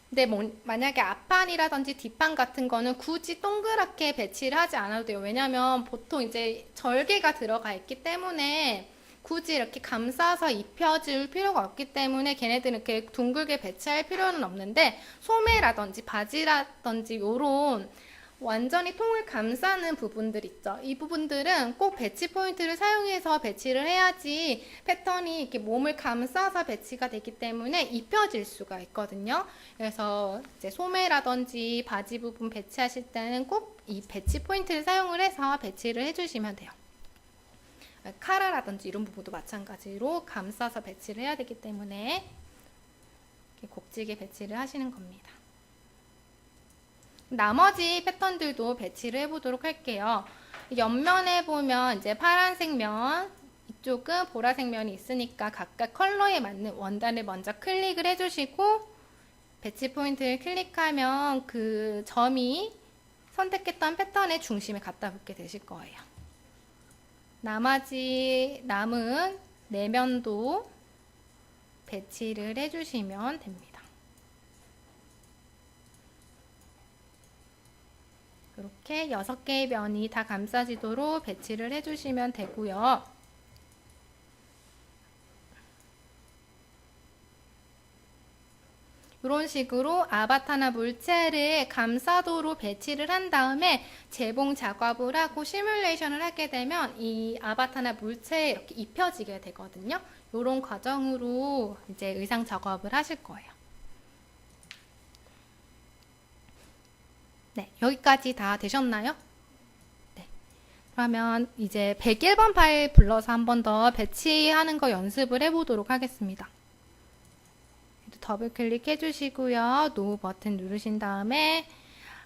근데 만약에 앞판이라든지 뒷판 같은 거는 굳이 동그랗게 배치를 하지 않아도 돼요. 왜냐면 보통 이제 절개가 들어가 있기 때문에 굳이 이렇게 감싸서 입혀줄 필요가 없기 때문에 걔네들은 이렇게 둥글게 배치할 필요는 없는데 소매라든지 바지라든지 요런 완전히 통을 감싸는 부분들 있죠. 이 부분들은 꼭 배치 포인트를 사용해서 배치를 해야지 패턴이 이렇게 몸을 감싸서 배치가 되기 때문에 입혀질 수가 있거든요. 그래서 이제 소매라든지 바지 부분 배치하실 때는 꼭 이 배치 포인트를 사용을 해서 배치를 해주시면 돼요. 카라라든지 이런 부분도 마찬가지로 감싸서 배치를 해야 되기 때문에 이렇게 곡지게 배치를 하시는 겁니다. 나머지 패턴들도 배치를 해보도록 할게요. 옆면에 보면 이제 파란색 면, 이쪽은 보라색 면이 있으니까 각각 컬러에 맞는 원단을 먼저 클릭을 해주시고 배치 포인트를 클릭하면 그 점이 선택했던 패턴의 중심에 갖다 붙게 되실 거예요. 남은 내면도 배치를 해주시면 됩니다. 이렇게 6개의 면이 다 감싸지도록 배치를 해주시면 되고요. 이런 식으로 아바타나 물체를 감싸도록 배치를 한 다음에 재봉 작업을 하고 시뮬레이션을 하게 되면 이 아바타나 물체에 이렇게 입혀지게 되거든요. 이런 과정으로 이제 의상 작업을 하실 거예요. 네, 여기까지 다 되셨나요? 네. 그러면 이제 101번 파일 불러서 한 번 더 배치하는 거 연습을 해보도록 하겠습니다. 더블 클릭 해주시고요. 노 버튼 누르신 다음에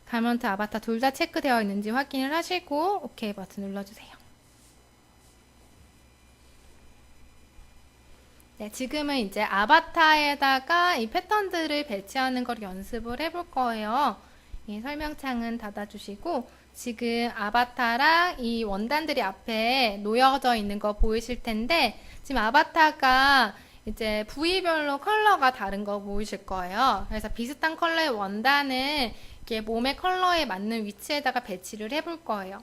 가먼트 아바타 둘 다 체크되어 있는지 확인을 하시고 오케이 버튼 눌러주세요. 네, 지금은 이제 아바타에다가 이 패턴들을 배치하는 걸 연습을 해볼 거예요. 이 설명창은 닫아주시고 지금 아바타랑 이 원단들이 앞에 놓여져 있는 거 보이실 텐데 지금 아바타가 이제 부위별로 컬러가 다른 거 보이실 거예요. 그래서 비슷한 컬러의 원단을 이렇게 몸의 컬러에 맞는 위치에다가 배치를 해볼 거예요.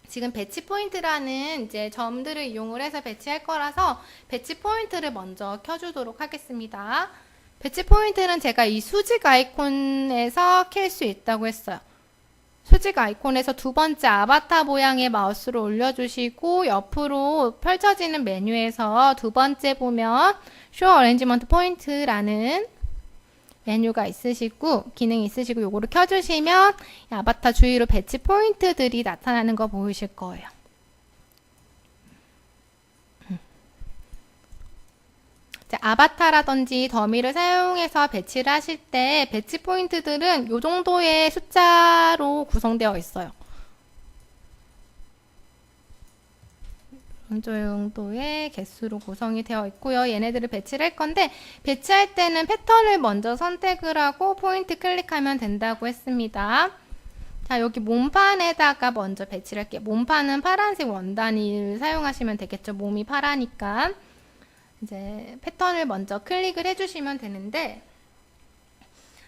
지금 배치 포인트라는 이제 점들을 이용을 해서 배치할 거라서 배치 포인트를 먼저 켜주도록 하겠습니다. 배치 포인트는 제가 이 수직 아이콘에서 켤 수 있다고 했어요. 수직 아이콘에서 두 번째 아바타 모양의 마우스를 올려주시고 옆으로 펼쳐지는 메뉴에서 두 번째 보면 Show Arrangement Point라는 메뉴가 있으시고 기능이 있으시고 요거를 켜주시면 아바타 주위로 배치 포인트들이 나타나는 거 보이실 거예요. 아바타라든지 더미를 사용해서 배치를 하실 때 배치 포인트들은 이 정도의 숫자로 구성되어 있어요. 이 정도의 개수로 구성이 되어 있고요. 얘네들을 배치를 할 건데 배치할 때는 패턴을 먼저 선택을 하고 포인트 클릭하면 된다고 했습니다. 자, 여기 몸판에다가 먼저 배치를 할게요. 몸판은 파란색 원단을 사용하시면 되겠죠. 몸이 파라니까. 이제 패턴을 먼저 클릭을 해주시면 되는데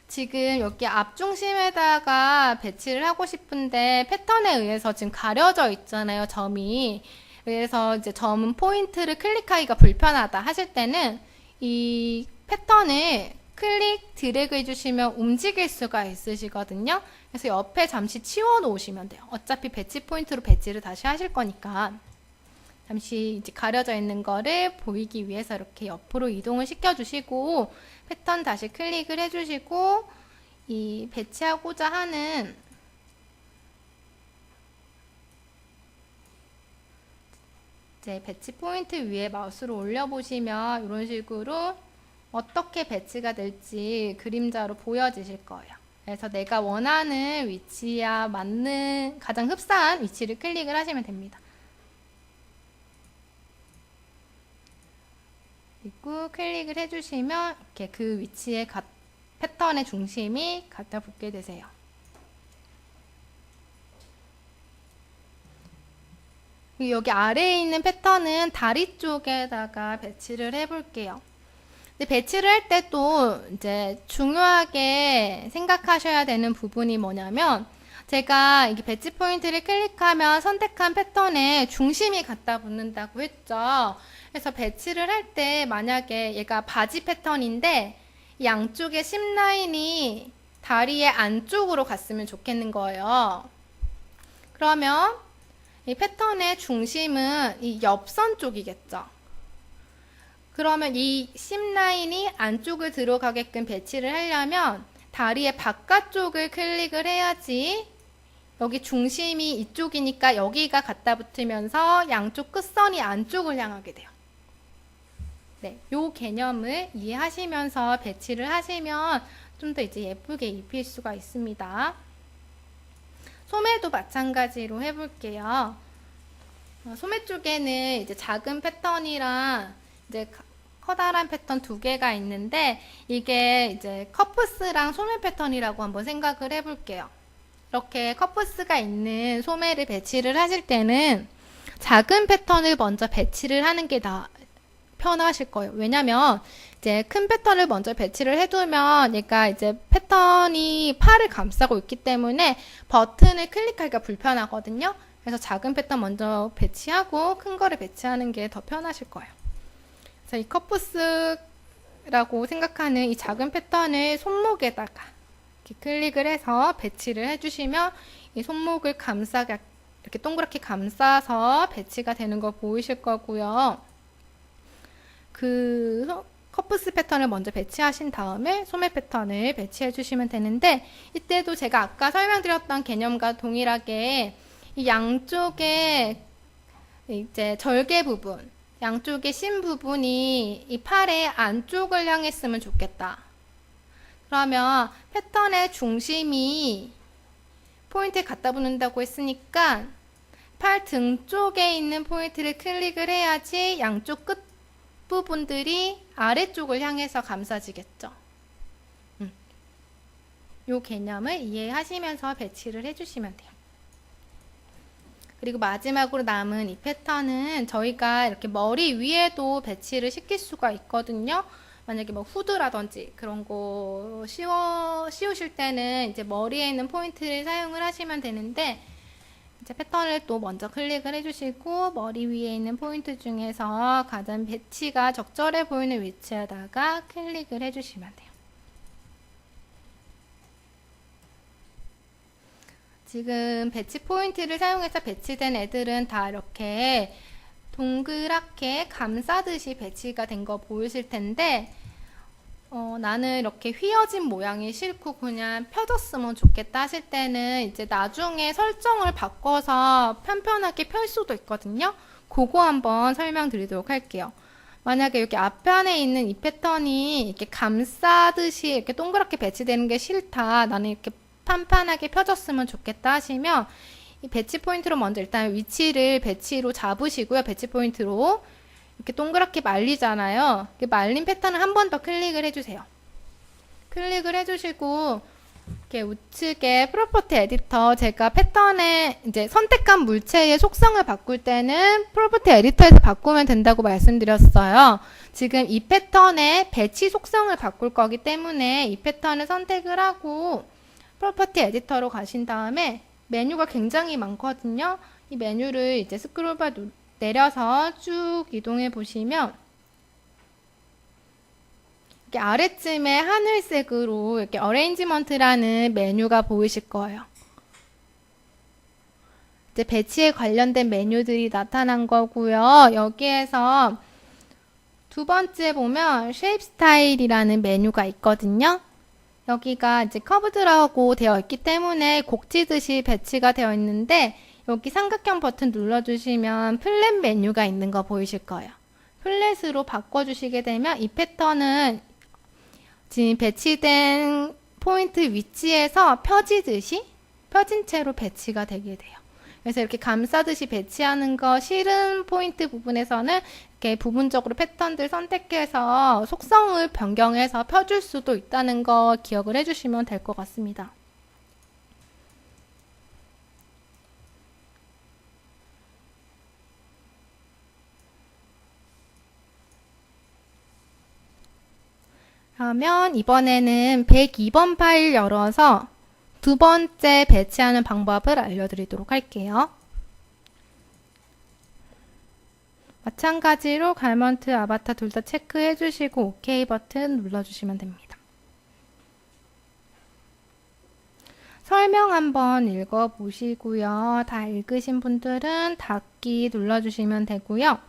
지금 여기 앞중심에다가 배치를 하고 싶은데 패턴에 의해서 지금 가려져 있잖아요, 점이. 그래서 이제 점 포인트를 클릭하기가 불편하다 하실 때는 이 패턴을 클릭 드래그 해주시면 움직일 수가 있으시거든요. 그래서 옆에 잠시 치워 놓으시면 돼요. 어차피 배치 포인트로 배치를 다시 하실 거니까. 잠시 이제 가려져 있는 거를 보이기 위해서 이렇게 옆으로 이동을 시켜주시고 패턴 다시 클릭을 해주시고 이 배치하고자 하는 이제 배치 포인트 위에 마우스로 올려보시면 이런 식으로 어떻게 배치가 될지 그림자로 보여지실 거예요. 그래서 내가 원하는 위치와 맞는 가장 흡사한 위치를 클릭을 하시면 됩니다. 그리고 클릭을 해주시면 이렇게 그 위치에 패턴의 중심이 갖다 붙게 되세요. 여기 아래에 있는 패턴은 다리 쪽에다가 배치를 해볼게요. 근데 배치를 할 때 또 이제 중요하게 생각하셔야 되는 부분이 뭐냐면 제가 이게 배치 포인트를 클릭하면 선택한 패턴에 중심이 갖다 붙는다고 했죠. 그래서 배치를 할 때 만약에 얘가 바지 패턴인데 양쪽에 심라인이 다리의 안쪽으로 갔으면 좋겠는 거예요. 그러면 이 패턴의 중심은 이 옆선 쪽이겠죠. 그러면 이 심라인이 안쪽을 들어가게끔 배치를 하려면 다리의 바깥쪽을 클릭을 해야지 여기 중심이 이쪽이니까 여기가 갖다 붙으면서 양쪽 끝선이 안쪽을 향하게 돼요. 네, 요 개념을 이해하시면서 배치를 하시면 좀 더 이제 예쁘게 입힐 수가 있습니다. 소매도 마찬가지로 해볼게요. 소매 쪽에는 이제 작은 패턴이랑 이제 커다란 패턴 두 개가 있는데 이게 이제 커프스랑 소매 패턴이라고 한번 생각을 해볼게요. 이렇게 커프스가 있는 소매를 배치를 하실 때는 작은 패턴을 먼저 배치를 하는 게 편하실 거예요. 왜냐면 이제 큰 패턴을 먼저 배치를 해두면 얘가 이제 패턴이 팔을 감싸고 있기 때문에 버튼을 클릭하기가 불편하거든요. 그래서 작은 패턴 먼저 배치하고 큰 거를 배치하는 게 더 편하실 거예요. 그래서 이 커프스라고 생각하는 이 작은 패턴을 손목에다가 이렇게 클릭을 해서 배치를 해주시면 이 손목을 감싸게 이렇게 동그랗게 감싸서 배치가 되는 거 보이실 거고요. 그 커프스 패턴을 먼저 배치하신 다음에 소매 패턴을 배치해 주시면 되는데 이때도 제가 아까 설명드렸던 개념과 동일하게 이 양쪽에 이제 절개 부분, 양쪽의 심 부분이 이 팔의 안쪽을 향했으면 좋겠다. 그러면 패턴의 중심이 포인트에 갖다 붙는다고 했으니까 팔 등 쪽에 있는 포인트를 클릭을 해야지 양쪽 끝 부분들이 아래쪽을 향해서 감싸지겠죠. 이 개념을 이해하시면서 배치를 해주시면 돼요. 그리고 마지막으로 남은 이 패턴은 저희가 이렇게 머리 위에도 배치를 시킬 수가 있거든요. 만약에 뭐 후드라든지 그런 거 씌우실 때는 이제 머리에 있는 포인트를 사용을 하시면 되는데 이제 패턴을 또 먼저 클릭을 해주시고 머리 위에 있는 포인트 중에서 가장 배치가 적절해 보이는 위치에다가 클릭을 해주시면 돼요. 지금 배치 포인트를 사용해서 배치된 애들은 다 이렇게 동그랗게 감싸듯이 배치가 된 거 보이실 텐데 나는 이렇게 휘어진 모양이 싫고 그냥 펴졌으면 좋겠다 하실 때는 이제 나중에 설정을 바꿔서 편편하게 펼 수도 있거든요. 그거 한번 설명드리도록 할게요. 만약에 여기 앞편에 있는 이 패턴이 이렇게 감싸듯이 이렇게 동그랗게 배치되는 게 싫다. 나는 이렇게 판판하게 펴졌으면 좋겠다 하시면 이 배치 포인트로 먼저 일단 위치를 배치로 잡으시고요. 배치 포인트로 이렇게 동그랗게 말리잖아요. 말린 패턴을 한 번 더 클릭을 해주세요. 클릭을 해주시고 이렇게 우측에 프로퍼티 에디터 제가 패턴에 이제 선택한 물체의 속성을 바꿀 때는 프로퍼티 에디터에서 바꾸면 된다고 말씀드렸어요. 지금 이 패턴의 배치 속성을 바꿀 거기 때문에 이 패턴을 선택을 하고 프로퍼티 에디터로 가신 다음에 메뉴가 굉장히 많거든요. 이 메뉴를 이제 스크롤바 내려서 쭉 이동해 보시면 이렇게 아래쯤에 하늘색으로 이렇게 어레인지먼트라는 메뉴가 보이실 거예요. 이제 배치에 관련된 메뉴들이 나타난 거고요. 여기에서 두 번째 보면 쉐입 스타일이라는 메뉴가 있거든요. 여기가 이제 커브드라고 되어 있기 때문에 곡지듯이 배치가 되어 있는데 여기 삼각형 버튼 눌러주시면 플랫 메뉴가 있는 거 보이실 거예요. 플랫으로 바꿔주시게 되면 이 패턴은 지금 배치된 포인트 위치에서 펴지듯이 펴진 채로 배치가 되게 돼요. 그래서 이렇게 감싸듯이 배치하는 거 싫은 포인트 부분에서는 이렇게 부분적으로 패턴들 선택해서 속성을 변경해서 펴줄 수도 있다는 거 기억을 해주시면 될 것 같습니다. 그러면 이번에는 102번 파일 열어서 두 번째 배치하는 방법을 알려드리도록 할게요. 마찬가지로 가먼트, 아바타 둘 다 체크해 주시고 OK 버튼 눌러주시면 됩니다. 설명 한번 읽어보시고요. 다 읽으신 분들은 닫기 눌러주시면 되고요.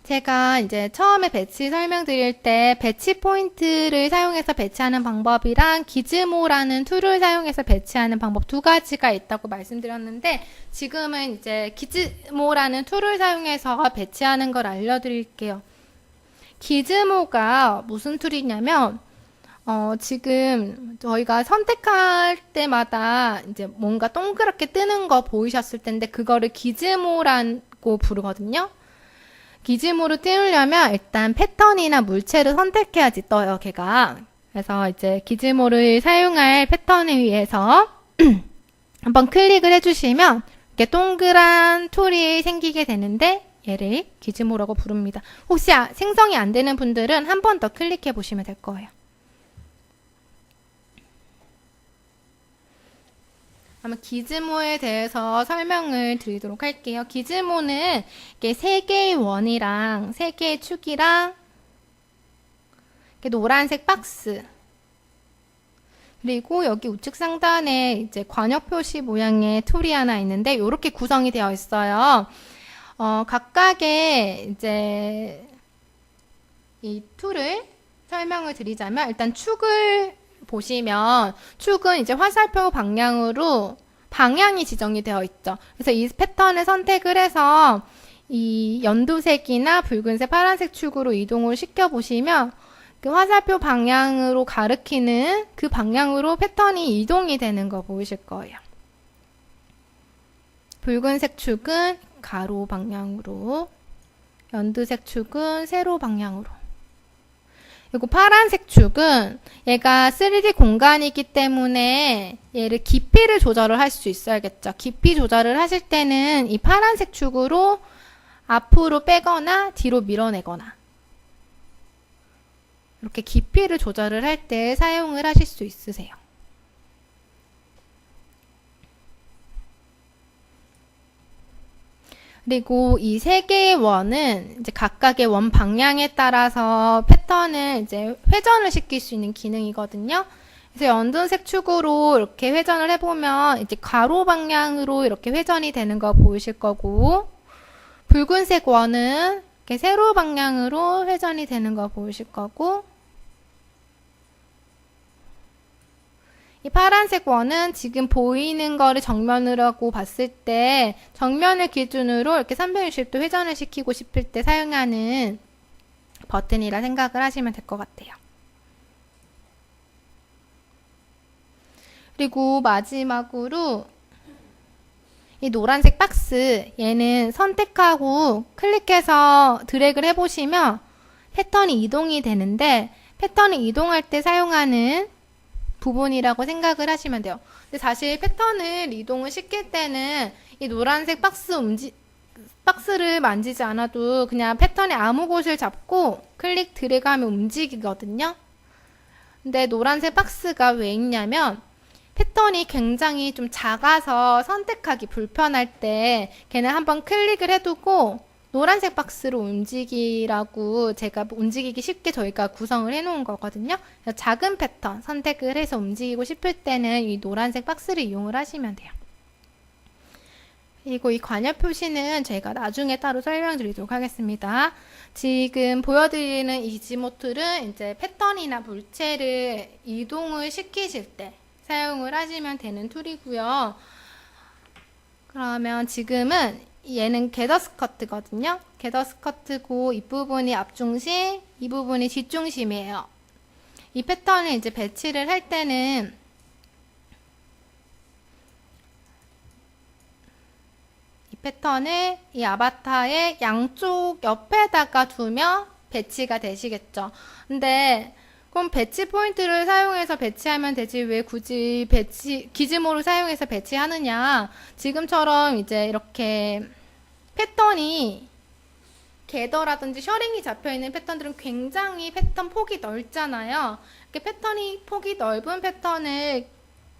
제가 이제 처음에 배치 설명드릴 때 배치 포인트를 사용해서 배치하는 방법이랑 기즈모라는 툴을 사용해서 배치하는 방법 두 가지가 있다고 말씀드렸는데 지금은 이제 기즈모라는 툴을 사용해서 배치하는 걸 알려드릴게요. 기즈모가 무슨 툴이냐면 지금 저희가 선택할 때마다 이제 뭔가 동그랗게 뜨는 거 보이셨을 텐데 그거를 기즈모라고 부르거든요. 기즈모로 띄우려면 일단 패턴이나 물체를 선택해야지 떠요, 걔가. 그래서 이제 기즈모를 사용할 패턴에 의해서 한번 클릭을 해주시면 이렇게 동그란 툴이 생기게 되는데 얘를 기즈모라고 부릅니다. 혹시 생성이 안 되는 분들은 한 번 더 클릭해 보시면 될 거예요. 그러면 기즈모에 대해서 설명을 드리도록 할게요. 기즈모는 이렇게 3개의 원이랑 3개의 축이랑 이렇게 노란색 박스 그리고 여기 우측 상단에 이제 관역 표시 모양의 툴이 하나 있는데 이렇게 구성이 되어 있어요. 각각의 이제 이 툴을 설명을 드리자면 일단 축을 보시면 축은 이제 화살표 방향으로 방향이 지정이 되어 있죠. 그래서 이 패턴을 선택을 해서 이 연두색이나 붉은색, 파란색 축으로 이동을 시켜 보시면 그 화살표 방향으로 가리키는 그 방향으로 패턴이 이동이 되는 거 보이실 거예요. 붉은색 축은 가로 방향으로, 연두색 축은 세로 방향으로. 그리고 파란색 축은 얘가 3D 공간이기 때문에 얘를 깊이를 조절을 할 수 있어야겠죠. 깊이 조절을 하실 때는 이 파란색 축으로 앞으로 빼거나 뒤로 밀어내거나 이렇게 깊이를 조절을 할 때 사용을 하실 수 있으세요. 그리고 이 3개의 원은 이제 각각의 원 방향에 따라서 패턴을 이제 회전을 시킬 수 있는 기능이거든요. 그래서 연두색 축으로 이렇게 회전을 해보면 이제 가로 방향으로 이렇게 회전이 되는 거 보이실 거고, 붉은색 원은 이렇게 세로 방향으로 회전이 되는 거 보이실 거고, 이 파란색 원은 지금 보이는 거를 정면으로 하고 봤을 때 정면을 기준으로 이렇게 360도 회전을 시키고 싶을 때 사용하는 버튼이라 생각을 하시면 될 것 같아요. 그리고 마지막으로 이 노란색 박스 얘는 선택하고 클릭해서 드래그를 해보시면 패턴이 이동이 되는데 패턴이 이동할 때 사용하는 부분이라고 생각을 하시면 돼요. 근데 사실 패턴을 이동을 시킬 때는 이 노란색 박스를 만지지 않아도 그냥 패턴의 아무 곳을 잡고 클릭 드래그하면 움직이거든요. 근데 노란색 박스가 왜 있냐면 패턴이 굉장히 좀 작아서 선택하기 불편할 때 걔는 한번 클릭을 해두고 노란색 박스로 움직이라고 제가 움직이기 쉽게 저희가 구성을 해놓은 거거든요. 작은 패턴 선택을 해서 움직이고 싶을 때는 이 노란색 박스를 이용을 하시면 돼요. 그리고 이 관여 표시는 제가 나중에 따로 설명드리도록 하겠습니다. 지금 보여드리는 이지모툴은 이제 패턴이나 물체를 이동을 시키실 때 사용을 하시면 되는 툴이고요. 그러면 지금은 얘는 게더 스커트거든요. 게더 스커트고 이 부분이 앞중심, 이 부분이 뒷중심이에요. 이 패턴을 이제 배치를 할 때는 이 패턴을 이 아바타의 양쪽 옆에다가 두면 배치가 되시겠죠. 근데 그럼 배치 포인트를 사용해서 배치하면 되지 왜 굳이 기즈모를 사용해서 배치하느냐. 지금처럼 이제 이렇게 패턴이 게더라든지 셔링이 잡혀있는 패턴들은 굉장히 패턴 폭이 넓잖아요. 이렇게 패턴이 폭이 넓은 패턴을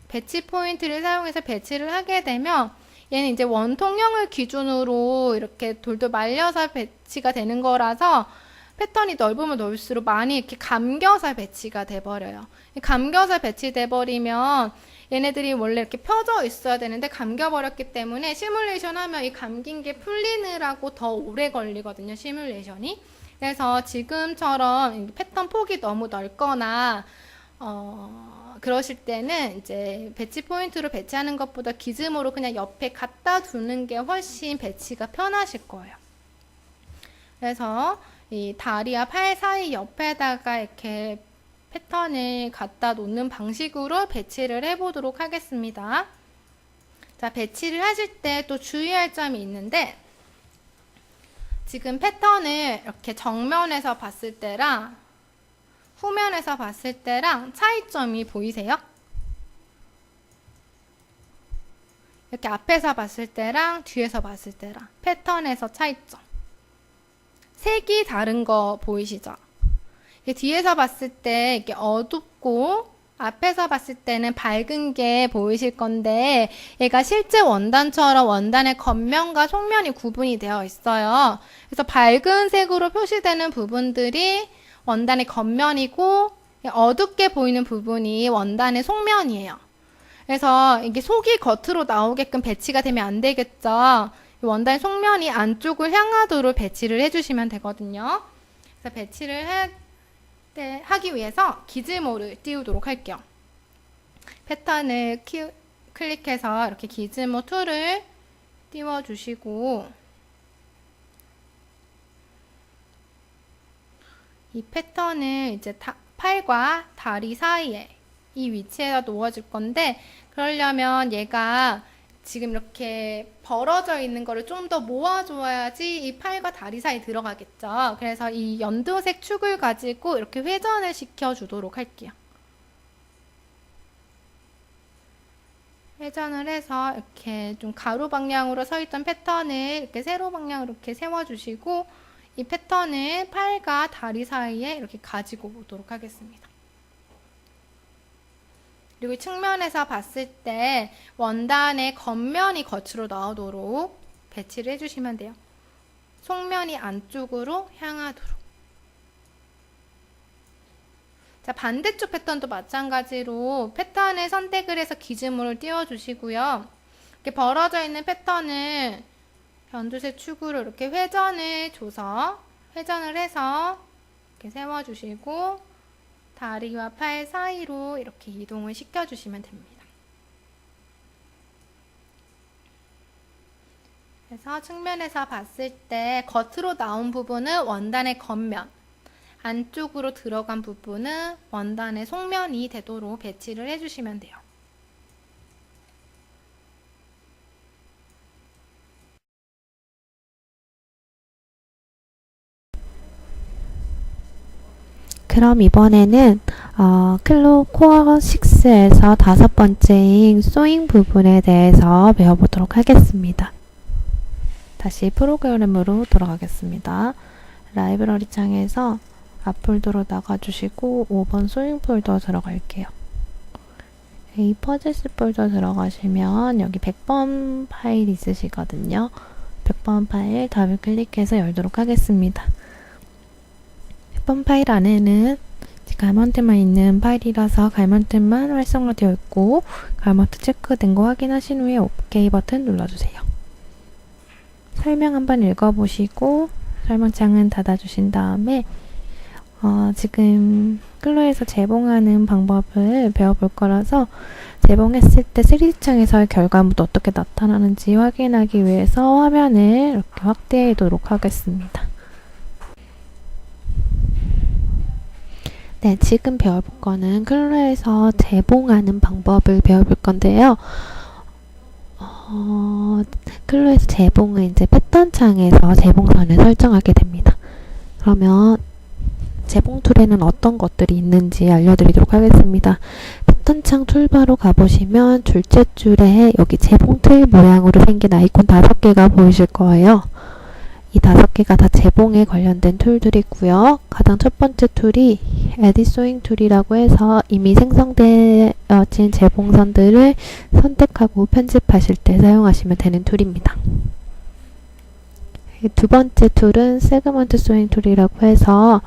배치 포인트를 사용해서 배치를 하게 되면 얘는 이제 원통형을 기준으로 이렇게 돌돌 말려서 배치가 되는 거라서 패턴이 넓으면 넓을수록 많이 이렇게 감겨서 배치가 돼버려요. 감겨서 배치돼 버리면 얘네들이 원래 이렇게 펴져 있어야 되는데 감겨버렸기 때문에 시뮬레이션 하면 이 감긴 게 풀리느라고 더 오래 걸리거든요, 시뮬레이션이. 그래서 지금처럼 패턴 폭이 너무 넓거나 그러실 때는 이제 배치 포인트로 배치하는 것보다 기즈모로 그냥 옆에 갖다 두는 게 훨씬 배치가 편하실 거예요. 그래서 이 다리와 팔 사이 옆에다가 이렇게 패턴을 갖다 놓는 방식으로 배치를 해보도록 하겠습니다. 자, 배치를 하실 때 또 주의할 점이 있는데 지금 패턴을 이렇게 정면에서 봤을 때랑 후면에서 봤을 때랑 차이점이 보이세요? 이렇게 앞에서 봤을 때랑 뒤에서 봤을 때랑 패턴에서 차이점. 색이 다른 거 보이시죠? 뒤에서 봤을 때 이렇게 어둡고 앞에서 봤을 때는 밝은 게 보이실 건데 얘가 실제 원단처럼 원단의 겉면과 속면이 구분이 되어 있어요. 그래서 밝은 색으로 표시되는 부분들이 원단의 겉면이고 어둡게 보이는 부분이 원단의 속면이에요. 그래서 이게 속이 겉으로 나오게끔 배치가 되면 안 되겠죠. 원단의 속면이 안쪽을 향하도록 배치를 해주시면 되거든요. 그래서 배치를 하기 위해서 기즈모를 띄우도록 할게요. 패턴을 클릭해서 이렇게 기즈모 툴을 띄워주시고 이 패턴을 이제 팔과 다리 사이에 이 위치에다 놓아줄 건데 그러려면 얘가 지금 이렇게 벌어져 있는 거를 좀 더 모아줘야지 이 팔과 다리 사이 들어가겠죠. 그래서 이 연두색 축을 가지고 이렇게 회전을 시켜주도록 할게요. 회전을 해서 이렇게 좀 가로 방향으로 서 있던 패턴을 이렇게 세로 방향으로 이렇게 세워주시고 이 패턴을 팔과 다리 사이에 이렇게 가지고 오도록 하겠습니다. 그리고 측면에서 봤을 때 원단의 겉면이 겉으로 나오도록 배치를 해주시면 돼요. 속면이 안쪽으로 향하도록. 자, 반대쪽 패턴도 마찬가지로 패턴을 선택을 해서 기즈모를 띄워주시고요. 이렇게 벌어져 있는 패턴을 연두색 축으로 이렇게 회전을 줘서 회전을 해서 이렇게 세워주시고 다리와 팔 사이로 이렇게 이동을 시켜주시면 됩니다. 그래서 측면에서 봤을 때 겉으로 나온 부분은 원단의 겉면, 안쪽으로 들어간 부분은 원단의 속면이 되도록 배치를 해주시면 돼요. 그럼 이번에는 클로 코어 6에서 5번째인 소잉 부분에 대해서 배워보도록 하겠습니다. 다시 프로그램으로 돌아가겠습니다. 라이브러리 창에서 앞폴더로 나가주시고 5번 소잉 폴더 들어갈게요. 이 퍼즐스 폴더 들어가시면 여기 100번 파일 있으시거든요. 100번 파일 더블 클릭해서 열도록 하겠습니다. 100번 파일 안에는 가먼트만 있는 파일이라서 가먼트만 활성화되어 있고 가먼트 체크된 거 확인하신 후에 OK 버튼 눌러주세요. 설명 한번 읽어보시고 설명창은 닫아주신 다음에 지금 클로에서 재봉하는 방법을 배워볼 거라서 재봉했을 때 3D 창에서의 결과물도 어떻게 나타나는지 확인하기 위해서 화면을 이렇게 확대하도록 하겠습니다. 네, 지금 배워볼 거는 클로에서 재봉하는 방법을 배워볼 건데요. 클로에서 재봉은 이제 패턴 창에서 재봉선을 설정하게 됩니다. 그러면 재봉 툴에는 어떤 것들이 있는지 알려드리도록 하겠습니다. 패턴 창 툴바로 가보시면 둘째 줄에 여기 재봉 틀 모양으로 생긴 아이콘 5개가 보이실 거예요. 이 5개가 다 재봉에 관련된 툴들이고요. 가장 첫 번째 툴이 Edit Sewing 툴이라고 해서 이미 생성되어진 재봉선들을 선택하고 편집하실 때 사용하시면 되는 툴입니다. 두 번째 툴은 Segment Sewing 툴이라고 해서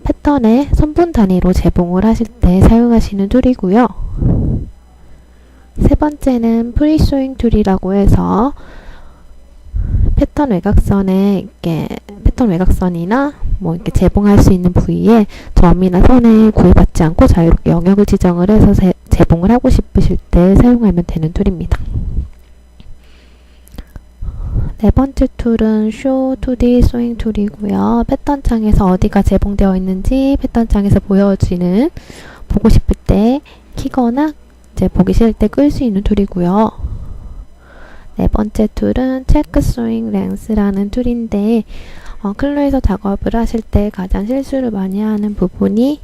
패턴에 선분 단위로 재봉을 하실 때 사용하시는 툴이고요. 세 번째는 Free Sewing 툴이라고 해서 패턴 외곽선이나 이렇게 재봉할 수 있는 부위에 점이나 선에 구애받지 않고 자유롭게 영역을 지정을 해서 재봉을 하고 싶으실 때 사용하면 되는 툴입니다. 네 번째 툴은 Show 2D Sewing 툴이고요. 패턴 창에서 어디가 재봉되어 있는지 패턴 창에서 보고 싶을 때 키거나 이제 보기 싫을 때 끌 수 있는 툴이고요. 네 번째 툴은 Check Sewing Length라는 툴인데 클로에서 작업을 하실 때 가장 실수를 많이 하는 부분이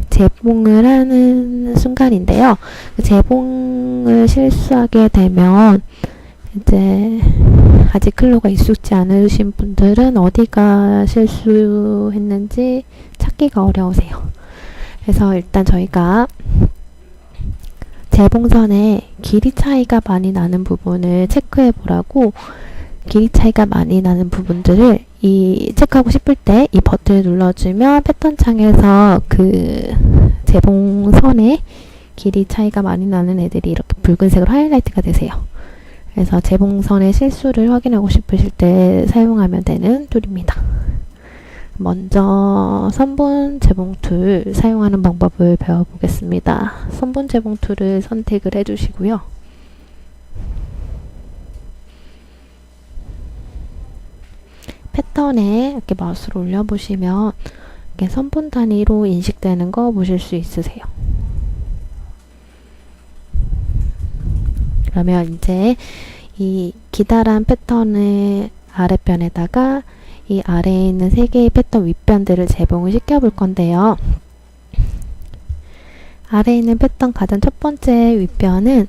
재봉을 하는 순간인데요. 재봉을 실수하게 되면 이제 아직 클로가 익숙지 않으신 분들은 어디가 실수했는지 찾기가 어려우세요. 그래서 일단 저희가 재봉선에 길이 차이가 많이 나는 부분을 체크해 보라고 길이 차이가 많이 나는 부분들을 체크하고 싶을 때 이 버튼을 눌러주면 패턴 창에서 그 재봉선에 길이 차이가 많이 나는 애들이 이렇게 붉은색으로 하이라이트가 되세요. 그래서 재봉선의 실수를 확인하고 싶으실 때 사용하면 되는 툴입니다. 먼저 선분 재봉 툴 사용하는 방법을 배워보겠습니다. 선분 재봉 툴을 선택을 해주시고요. 패턴에 이렇게 마우스를 올려보시면 이렇게 선분 단위로 인식되는 거 보실 수 있으세요. 그러면 이제 이 기다란 패턴의 아랫변에다가 이 아래에 있는 3개의 패턴 윗변들을 재봉을 시켜볼 건데요. 아래에 있는 패턴 가장 첫 번째 윗변은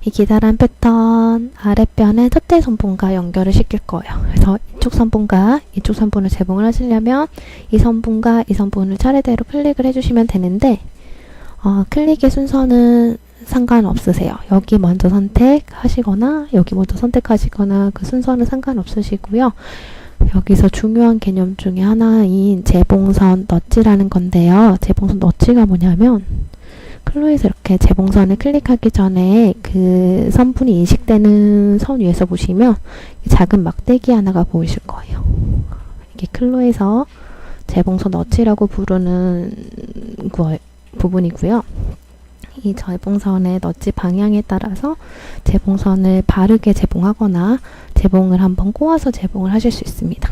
이 기다란 패턴 아랫변의 첫째 선분과 연결을 시킬 거예요. 그래서 이쪽 선분과 이쪽 선분을 재봉을 하시려면 이 선분과 이 선분을 차례대로 클릭을 해주시면 되는데 클릭의 순서는 상관없으세요. 여기 먼저 선택하시거나 여기 먼저 선택하시거나 그 순서는 상관없으시고요. 여기서 중요한 개념 중에 하나인 재봉선 너치라는 건데요. 재봉선 너치가 뭐냐면 클로에서 이렇게 재봉선을 클릭하기 전에 그 선분이 인식되는 선 위에서 보시면 작은 막대기 하나가 보이실 거예요. 이게 클로에서 재봉선 너치라고 부르는 부분이고요. 이 재봉선의 너치 방향에 따라서 재봉선을 바르게 재봉하거나 재봉을 한번 꼬아서 재봉을 하실 수 있습니다.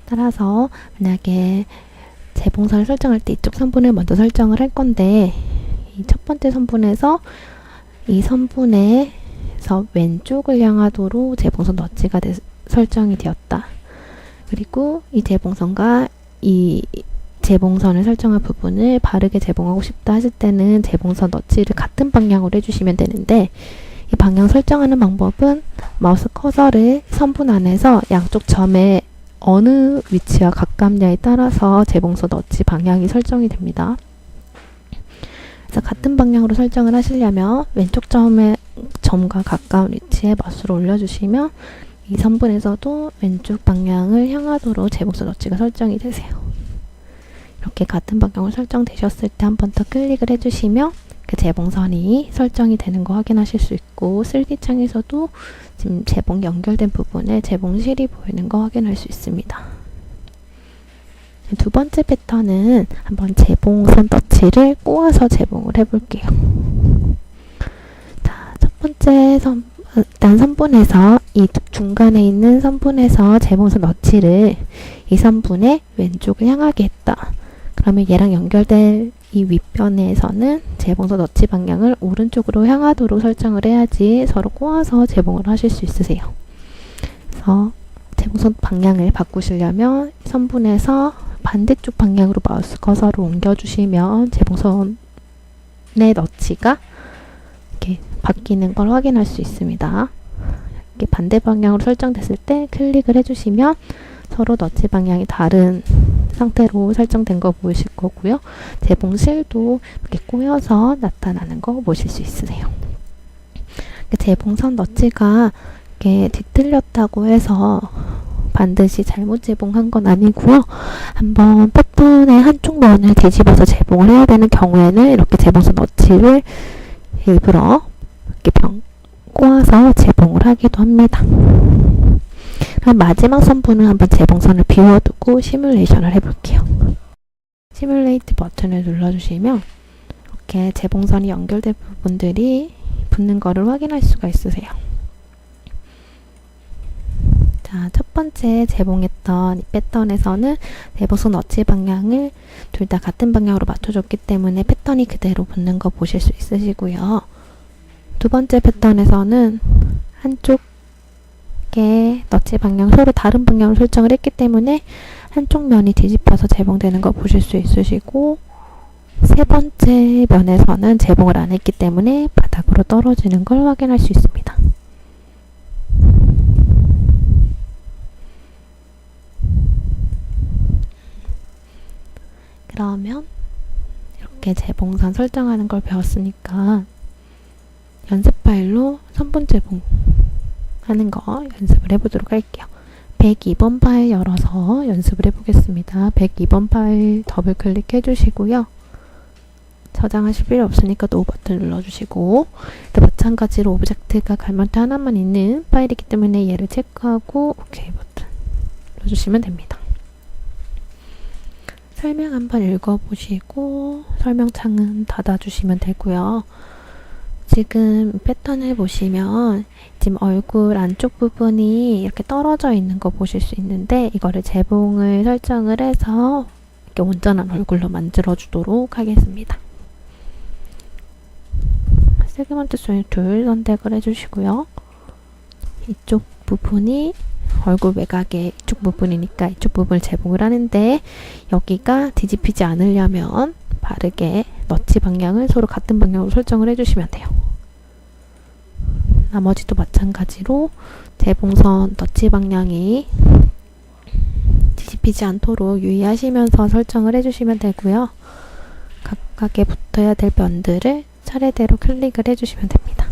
따라서 만약에 재봉선을 설정할 때 이쪽 선분을 먼저 설정을 할 건데 이 첫 번째 선분에서 이 선분에서 왼쪽을 향하도록 재봉선 너치가 설정이 되었다. 그리고 이 재봉선과 이 재봉선을 설정한 부분을 바르게 재봉하고 싶다 하실 때는 재봉선 너치를 같은 방향으로 해주시면 되는데 이 방향 설정하는 방법은 마우스 커서를 선분 안에서 양쪽 점에 어느 위치와 가깝냐에 따라서 재봉선 너치 방향이 설정이 됩니다. 그래서 같은 방향으로 설정을 하시려면 왼쪽 점과 가까운 위치에 마우스를 올려주시면 이 선분에서도 왼쪽 방향을 향하도록 재봉선 너치가 설정이 되세요. 이렇게 같은 방향으로 설정되셨을 때 한 번 더 클릭을 해주시면 그 재봉선이 설정이 되는 거 확인하실 수 있고 3D 창에서도 지금 재봉 연결된 부분에 재봉실이 보이는 거 확인할 수 있습니다. 두 번째 패턴은 한번 재봉선 덧치를 꼬아서 재봉을 해볼게요. 자, 첫 번째 일단 선분에서 이 중간에 있는 선분에서 재봉선 덧치를 이 선분의 왼쪽을 향하게 했다. 그러면 얘랑 연결된 이 윗변에서는 재봉선 덧치 방향을 오른쪽으로 향하도록 설정을 해야지 서로 꼬아서 재봉을 하실 수 있으세요. 그래서 재봉선 방향을 바꾸시려면 선분에서 반대쪽 방향으로 마우스 커서를 옮겨주시면 재봉선의 덧치가 이렇게 바뀌는 걸 확인할 수 있습니다. 이렇게 반대 방향으로 설정됐을 때 클릭을 해주시면 서로 덧치 방향이 다른 상태로 설정된 거 보이실 거고요. 재봉실도 이렇게 꼬여서 나타나는 거 보실 수 있으세요. 재봉선 덧치가 이렇게 뒤틀렸다고 해서 반드시 잘못 재봉한 건 아니고요. 한번 패턴의 한쪽 면을 뒤집어서 재봉을 해야 되는 경우에는 이렇게 재봉선 덧치를 일부러 이렇게 꼬아서 재봉을 하기도 합니다. 그럼 마지막 선분은 한번 재봉선을 비워두고 시뮬레이션을 해볼게요. 시뮬레이트 버튼을 눌러주시면 이렇게 재봉선이 연결된 부분들이 붙는 거를 확인할 수가 있으세요. 자, 첫 번째 재봉했던 이 패턴에서는 재봉선 덧치 방향을 둘 다 같은 방향으로 맞춰줬기 때문에 패턴이 그대로 붙는 거 보실 수 있으시고요. 두 번째 패턴에서는 한쪽의 덧치 방향 서로 다른 방향으로 설정을 했기 때문에 한쪽 면이 뒤집혀서 재봉되는 거 보실 수 있으시고, 세 번째 면에서는 재봉을 안 했기 때문에 바닥으로 떨어지는 걸 확인할 수 있습니다. 그러면 이렇게 재봉선 설정하는 걸 배웠으니까 연습 파일로 선분 재봉 하는 거 연습을 해보도록 할게요. 102번 파일 열어서 연습을 해보겠습니다. 102번 파일 더블 클릭해 주시고요. 저장하실 필요 없으니까 노 버튼 눌러주시고, 마찬가지로 오브젝트가 갈망대 하나만 있는 파일이기 때문에 얘를 체크하고 오케이 버튼 눌러주시면 됩니다. 설명 한번 읽어보시고 설명창은 닫아주시면 되고요. 지금 패턴을 보시면 지금 얼굴 안쪽 부분이 이렇게 떨어져 있는 거 보실 수 있는데, 이거를 재봉을 설정을 해서 이렇게 온전한 얼굴로 만들어 주도록 하겠습니다. 세그먼트 소잉 툴 선택을 해주시고요. 이쪽 부분이 얼굴 외곽의 이쪽 부분이니까 이쪽 부분을 재봉을 하는데, 여기가 뒤집히지 않으려면 바르게 덧치 방향을 서로 같은 방향으로 설정을 해주시면 돼요. 나머지도 마찬가지로 재봉선 덧치 방향이 뒤집히지 않도록 유의하시면서 설정을 해주시면 되고요. 각각에 붙어야 될 면들을 차례대로 클릭을 해주시면 됩니다.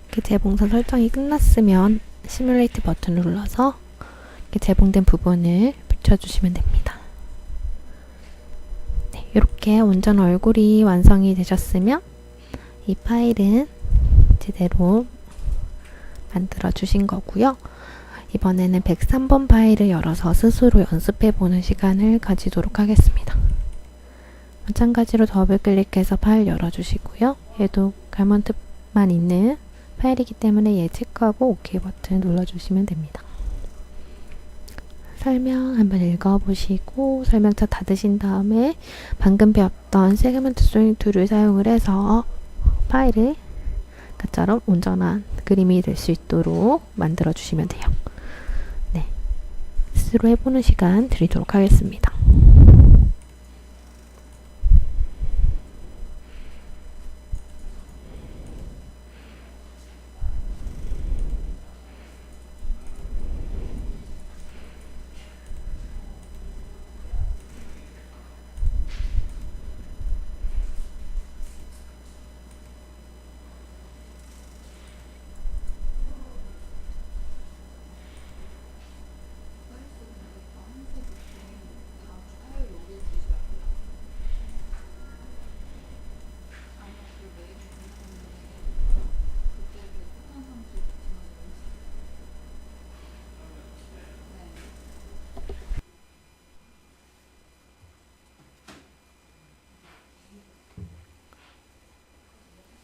이렇게 재봉선 설정이 끝났으면 시뮬레이트 버튼을 눌러서 이렇게 재봉된 부분을 붙여주시면 됩니다. 네, 이렇게 온전 얼굴이 완성이 되셨으면 이 파일은 제대로 만들어 주신 거고요. 이번에는 103번 파일을 열어서 스스로 연습해보는 시간을 가지도록 하겠습니다. 마찬가지로 더블 클릭해서 파일 열어주시고요. 얘도 갈먼트만 있는 파일이기 때문에 얘 체크하고 OK 버튼 눌러주시면 됩니다. 설명 한번 읽어보시고 설명차 닫으신 다음에 방금 배웠던 세그먼트 소잉 툴을 사용을 해서 파일을 아까처럼 온전한 그림이 될 수 있도록 만들어 주시면 돼요. 네, 스스로 해보는 시간 드리도록 하겠습니다.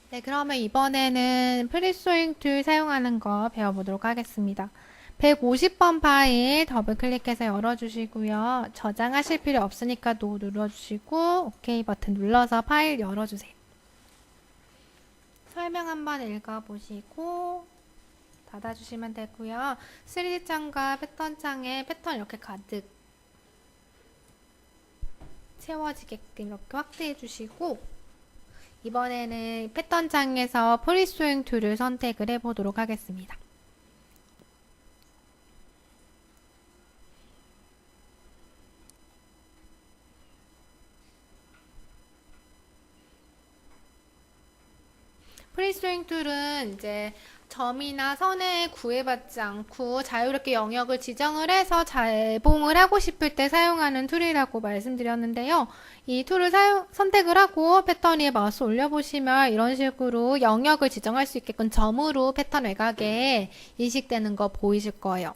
네, 그러면 이번에는 프리소잉 툴 사용하는 거 배워보도록 하겠습니다. 150번 파일 더블 클릭해서 열어주시고요. 저장하실 필요 없으니까 노 눌러주시고 OK 버튼 눌러서 파일 열어주세요. 설명 한번 읽어보시고 닫아주시면 되고요. 3D 창과 패턴 창에 패턴 이렇게 가득 채워지게끔 이렇게 확대해 주시고 이번에는 패턴 창에서 프리소잉 툴을 선택을 해보도록 하겠습니다. 프리스윙 툴은 이제 점이나 선에 구애받지 않고 자유롭게 영역을 지정을 해서 재봉을 하고 싶을 때 사용하는 툴이라고 말씀드렸는데요. 이 툴을 선택을 하고 패턴 위에 마우스 올려보시면 이런 식으로 영역을 지정할 수 있게끔 점으로 패턴 외곽에 인식되는 거 보이실 거예요.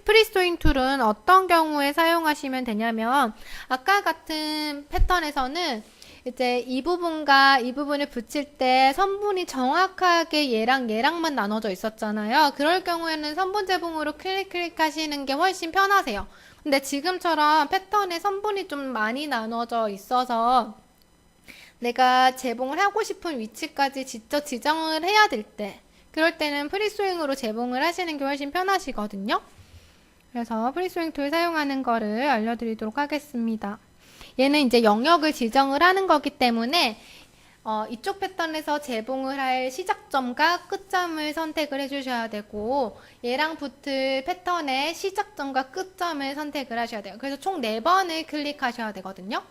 프리스토잉 툴은 어떤 경우에 사용하시면 되냐면 아까 같은 패턴에서는 이제 이 부분과 이 부분을 붙일 때 선분이 정확하게 얘랑 얘랑만 나눠져 있었잖아요. 그럴 경우에는 선분 재봉으로 클릭하시는 게 훨씬 편하세요. 근데 지금처럼 패턴에 선분이 좀 많이 나눠져 있어서 내가 재봉을 하고 싶은 위치까지 직접 지정을 해야 될 때, 그럴 때는 프리스윙으로 재봉을 하시는 게 훨씬 편하시거든요. 그래서 프리스윙 툴 사용하는 거를 알려드리도록 하겠습니다. 얘는 이제 영역을 지정을 하는 거기 때문에 이쪽 패턴에서 재봉을 할 시작점과 끝점을 선택을 해주셔야 되고 얘랑 붙을 패턴의 시작점과 끝점을 선택을 하셔야 돼요. 그래서 총 4번을 클릭하셔야 되거든요.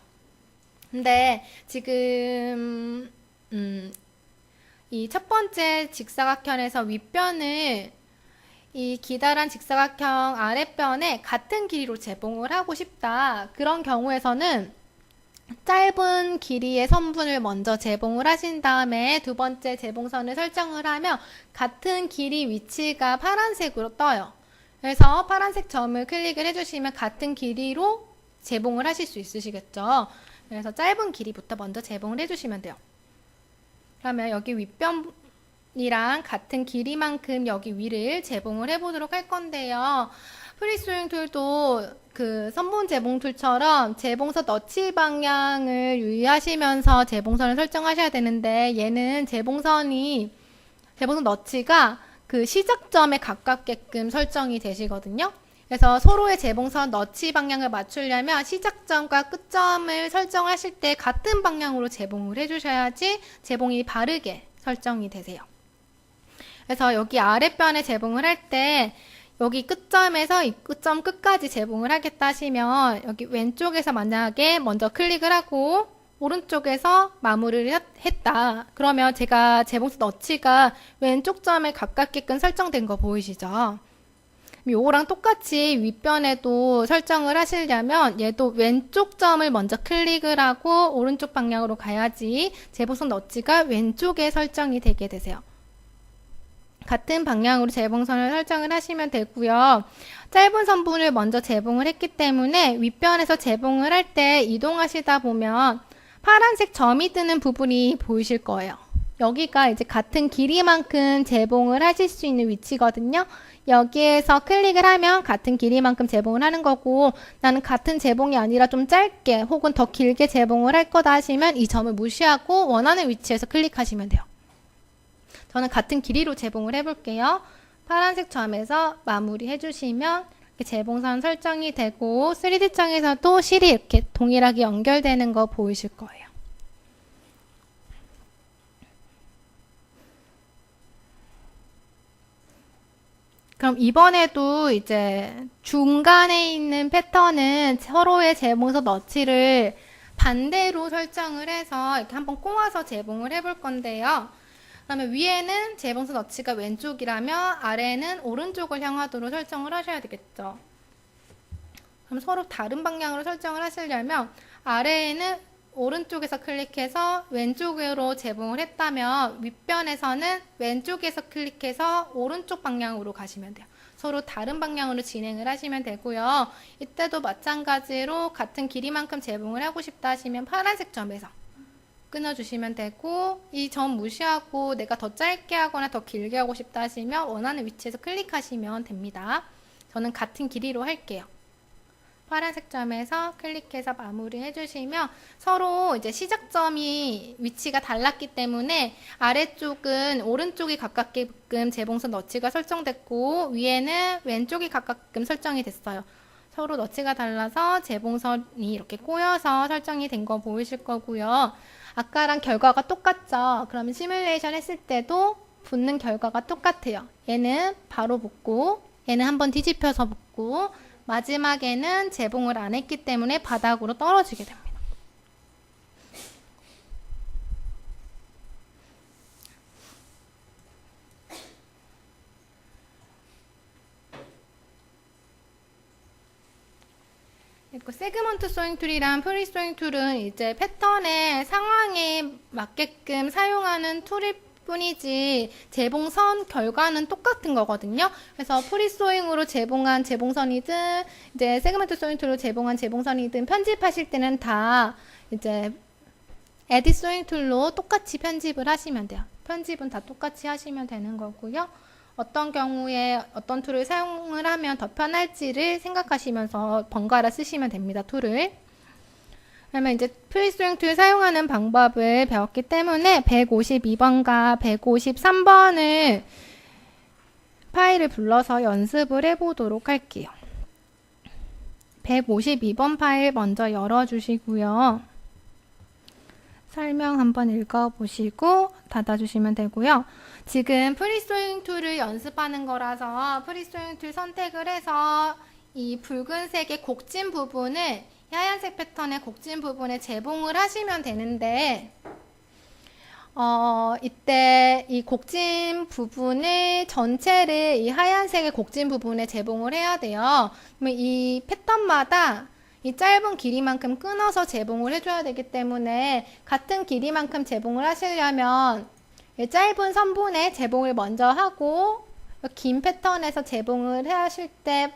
근데 지금 이 첫 번째 직사각형에서 윗변을 이 기다란 직사각형 아랫변에 같은 길이로 재봉을 하고 싶다. 그런 경우에서는 짧은 길이의 선분을 먼저 재봉을 하신 다음에 두 번째 재봉선을 설정을 하면 같은 길이 위치가 파란색으로 떠요. 그래서 파란색 점을 클릭을 해주시면 같은 길이로 재봉을 하실 수 있으시겠죠. 그래서 짧은 길이부터 먼저 재봉을 해주시면 돼요. 그러면 여기 윗변이랑 같은 길이만큼 여기 위를 재봉을 해보도록 할 건데요. 프리스윙 툴도 그 선분 재봉 툴처럼 재봉선 너치 방향을 유의하시면서 재봉선을 설정하셔야 되는데 얘는 재봉선 너치가 그 시작점에 가깝게끔 설정이 되시거든요. 그래서 서로의 재봉선 너치 방향을 맞추려면 시작점과 끝점을 설정하실 때 같은 방향으로 재봉을 해주셔야지 재봉이 바르게 설정이 되세요. 그래서 여기 아랫변에 재봉을 할 때 여기 끝점에서 이 끝점 끝까지 재봉을 하겠다 하시면 여기 왼쪽에서 만약에 먼저 클릭을 하고 오른쪽에서 마무리를 했다. 그러면 제가 재봉선 너치가 왼쪽 점에 가깝게끔 설정된 거 보이시죠? 요거랑 똑같이 윗변에도 설정을 하시려면 얘도 왼쪽 점을 먼저 클릭을 하고 오른쪽 방향으로 가야지 재봉선 너치가 왼쪽에 설정이 되게 되세요. 같은 방향으로 재봉선을 설정을 하시면 되고요. 짧은 선분을 먼저 재봉을 했기 때문에 윗변에서 재봉을 할 때 이동하시다 보면 파란색 점이 뜨는 부분이 보이실 거예요. 여기가 이제 같은 길이만큼 재봉을 하실 수 있는 위치거든요. 여기에서 클릭을 하면 같은 길이만큼 재봉을 하는 거고 나는 같은 재봉이 아니라 좀 짧게 혹은 더 길게 재봉을 할 거다 하시면 이 점을 무시하고 원하는 위치에서 클릭하시면 돼요. 저는 같은 길이로 재봉을 해볼게요. 파란색 점에서 마무리 해주시면 이렇게 재봉선 설정이 되고 3D 창에서도 실이 이렇게 동일하게 연결되는 거 보이실 거예요. 그럼 이번에도 이제 중간에 있는 패턴은 서로의 재봉선 너치를 반대로 설정을 해서 이렇게 한번 꼬아서 재봉을 해볼 건데요. 그러면 위에는 재봉선 너치가 왼쪽이라면 아래는 오른쪽을 향하도록 설정을 하셔야 되겠죠. 그럼 서로 다른 방향으로 설정을 하시려면 아래에는 오른쪽에서 클릭해서 왼쪽으로 재봉을 했다면 윗변에서는 왼쪽에서 클릭해서 오른쪽 방향으로 가시면 돼요. 서로 다른 방향으로 진행을 하시면 되고요. 이때도 마찬가지로 같은 길이만큼 재봉을 하고 싶다 하시면 파란색 점에서 끊어주시면 되고, 이 점 무시하고 내가 더 짧게 하거나 더 길게 하고 싶다 하시면 원하는 위치에서 클릭하시면 됩니다. 저는 같은 길이로 할게요. 파란색 점에서 클릭해서 마무리 해주시면 서로 이제 시작점이 위치가 달랐기 때문에 아래쪽은 오른쪽이 가깝게끔 재봉선 너치가 설정됐고 위에는 왼쪽이 가깝게끔 설정이 됐어요. 서로 너치가 달라서 재봉선이 이렇게 꼬여서 설정이 된 거 보이실 거고요. 아까랑 결과가 똑같죠? 그러면 시뮬레이션 했을 때도 붙는 결과가 똑같아요. 얘는 바로 붙고 얘는 한번 뒤집혀서 붙고 마지막에는 재봉을 안 했기 때문에 바닥으로 떨어지게 됩니다. 그리고 세그먼트 소잉 툴이랑 프리 소잉 툴은 이제 패턴의 상황에 맞게끔 사용하는 툴일 뿐이지 재봉선 결과는 똑같은 거거든요. 그래서 프리 소잉으로 재봉한 재봉선이든 이제 세그먼트 소잉 툴로 재봉한 재봉선이든 편집하실 때는 다 이제 에딧 소잉 툴로 똑같이 편집을 하시면 돼요. 편집은 다 똑같이 하시면 되는 거고요. 어떤 경우에 어떤 툴을 사용을 하면 더 편할지를 생각하시면서 번갈아 쓰시면 됩니다. 툴을. 그러면 이제 프리스윙 툴 사용하는 방법을 배웠기 때문에 152번과 153번을 파일을 불러서 연습을 해보도록 할게요. 152번 파일 먼저 열어주시고요. 설명 한번 읽어보시고 닫아주시면 되고요. 지금 프리스윙 툴을 연습하는 거라서 프리스윙 툴 선택을 해서 이 붉은색의 곡진 부분을 하얀색 패턴의 곡진 부분에 재봉을 하시면 되는데 이때 이 곡진 부분을 전체를 이 하얀색의 곡진 부분에 재봉을 해야 돼요. 그러면 이 패턴마다 이 짧은 길이만큼 끊어서 재봉을 해줘야 되기 때문에 같은 길이만큼 재봉을 하시려면 짧은 선분에 재봉을 먼저 하고 긴 패턴에서 재봉을 하실 때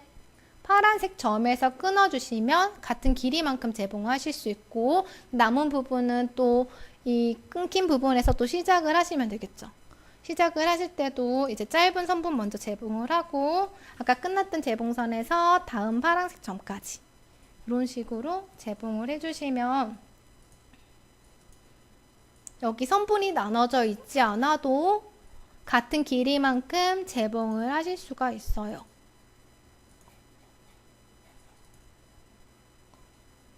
파란색 점에서 끊어주시면 같은 길이만큼 재봉하실 수 있고 남은 부분은 또 이 끊긴 부분에서 또 시작을 하시면 되겠죠. 시작을 하실 때도 이제 짧은 선분 먼저 재봉을 하고 아까 끝났던 재봉선에서 다음 파란색 점까지 이런 식으로 재봉을 해주시면 여기 선분이 나눠져 있지 않아도 같은 길이만큼 재봉을 하실 수가 있어요.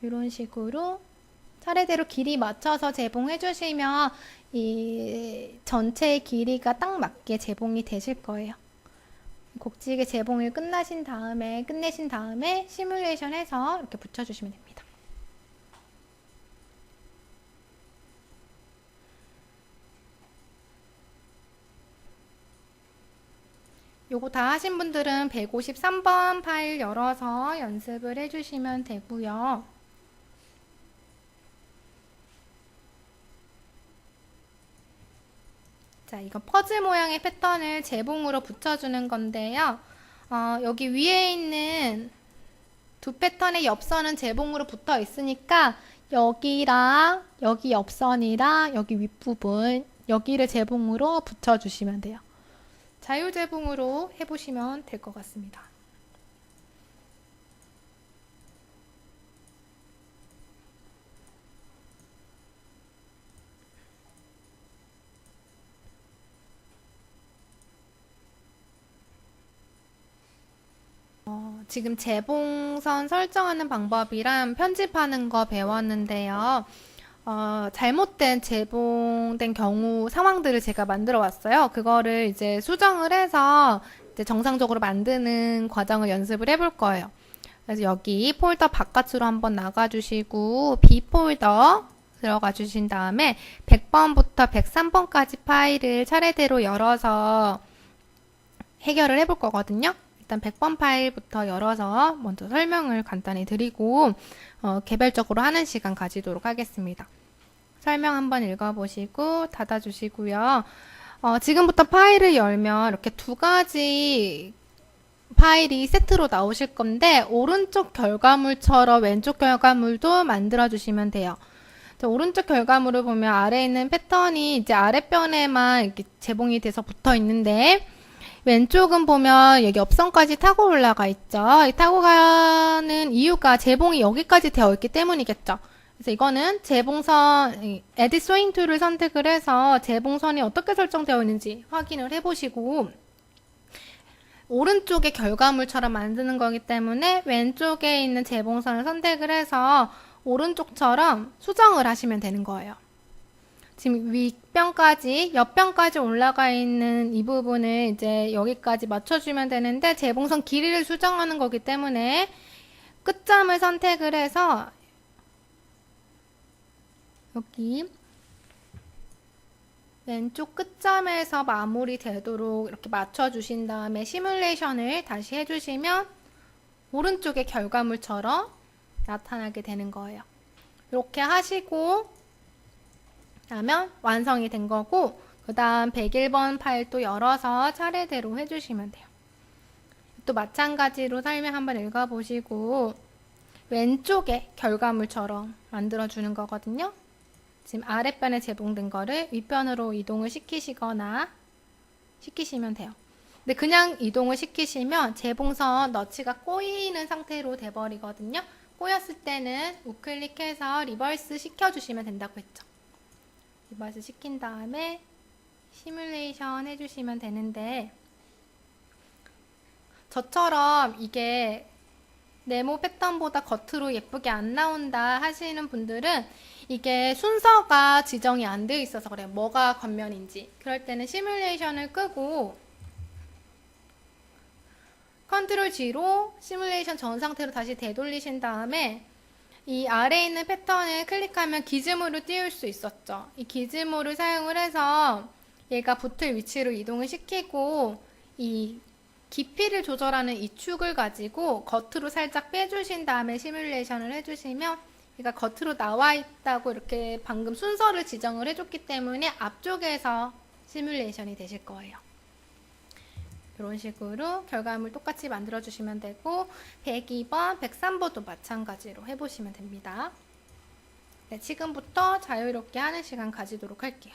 이런 식으로 차례대로 길이 맞춰서 재봉해 주시면 이 전체의 길이가 딱 맞게 재봉이 되실 거예요. 곡지게 재봉을 끝내신 다음에 시뮬레이션 해서 이렇게 붙여주시면 됩니다. 요거 다 하신 분들은 153번 파일 열어서 연습을 해주시면 되고요. 자, 이건 퍼즐 모양의 패턴을 재봉으로 붙여주는 건데요. 여기 위에 있는 두 패턴의 옆선은 재봉으로 붙어 있으니까 여기랑 여기 옆선이랑 여기 윗부분 여기를 재봉으로 붙여주시면 돼요. 자유재봉으로 해보시면 될 것 같습니다. 지금 재봉선 설정하는 방법이랑 편집하는 거 배웠는데요. 잘못된 재봉된 경우 상황들을 제가 만들어 왔어요. 그거를 이제 수정을 해서 이제 정상적으로 만드는 과정을 연습을 해볼 거예요. 그래서 여기 폴더 바깥으로 한번 나가주시고 B 폴더 들어가 주신 다음에 100번부터 103번까지 파일을 차례대로 열어서 해결을 해볼 거거든요. 일단 100번 파일부터 열어서 먼저 설명을 간단히 드리고 개별적으로 하는 시간 가지도록 하겠습니다. 설명 한번 읽어보시고 닫아주시고요. 지금부터 파일을 열면 이렇게 두 가지 파일이 세트로 나오실 건데 오른쪽 결과물처럼 왼쪽 결과물도 만들어 주시면 돼요. 자, 오른쪽 결과물을 보면 아래에 있는 패턴이 이제 아랫변에만 이렇게 재봉이 돼서 붙어 있는데, 왼쪽은 보면 여기 옆선까지 타고 올라가 있죠. 이 타고 가는 이유가 재봉이 여기까지 되어 있기 때문이겠죠. 그래서 이거는 재봉선, Edit Sewing Tool을 선택을 해서 재봉선이 어떻게 설정되어 있는지 확인을 해보시고, 오른쪽의 결과물처럼 만드는 거기 때문에 왼쪽에 있는 재봉선을 선택을 해서 오른쪽처럼 수정을 하시면 되는 거예요. 지금 윗변까지, 옆변까지 올라가 있는 이 부분을 이제 여기까지 맞춰주면 되는데 재봉선 길이를 수정하는 거기 때문에 끝점을 선택을 해서 여기 왼쪽 끝점에서 마무리 되도록 이렇게 맞춰주신 다음에 시뮬레이션을 다시 해주시면 오른쪽의 결과물처럼 나타나게 되는 거예요. 이렇게 하시고 나면 완성이 된 거고, 그 다음 101번 파일 또 열어서 차례대로 해주시면 돼요. 또 마찬가지로 설명 한번 읽어보시고 왼쪽에 결과물처럼 만들어주는 거거든요. 지금 아랫변에 재봉된 거를 윗변으로 이동을 시키시거나 시키시면 돼요. 근데 그냥 이동을 시키시면 재봉선 너치가 꼬이는 상태로 돼버리거든요. 꼬였을 때는 우클릭해서 리버스 시켜주시면 된다고 했죠. 리버스 시킨 다음에 시뮬레이션 해주시면 되는데, 저처럼 이게 네모 패턴보다 겉으로 예쁘게 안 나온다 하시는 분들은 이게 순서가 지정이 안 되어 있어서 그래요. 뭐가 겉면인지. 그럴 때는 시뮬레이션을 끄고 컨트롤 G로 시뮬레이션 전 상태로 다시 되돌리신 다음에 이 아래에 있는 패턴을 클릭하면 기즈모를 띄울 수 있었죠. 이 기즈모를 사용을 해서 얘가 붙을 위치로 이동을 시키고 이 깊이를 조절하는 이 축을 가지고 겉으로 살짝 빼주신 다음에 시뮬레이션을 해주시면 얘가 겉으로 나와 있다고 이렇게 방금 순서를 지정을 해줬기 때문에 앞쪽에서 시뮬레이션이 되실 거예요. 이런 식으로 결과물 똑같이 만들어 주시면 되고 102번, 103번도 마찬가지로 해보시면 됩니다. 네, 지금부터 자유롭게 하는 시간 가지도록 할게요.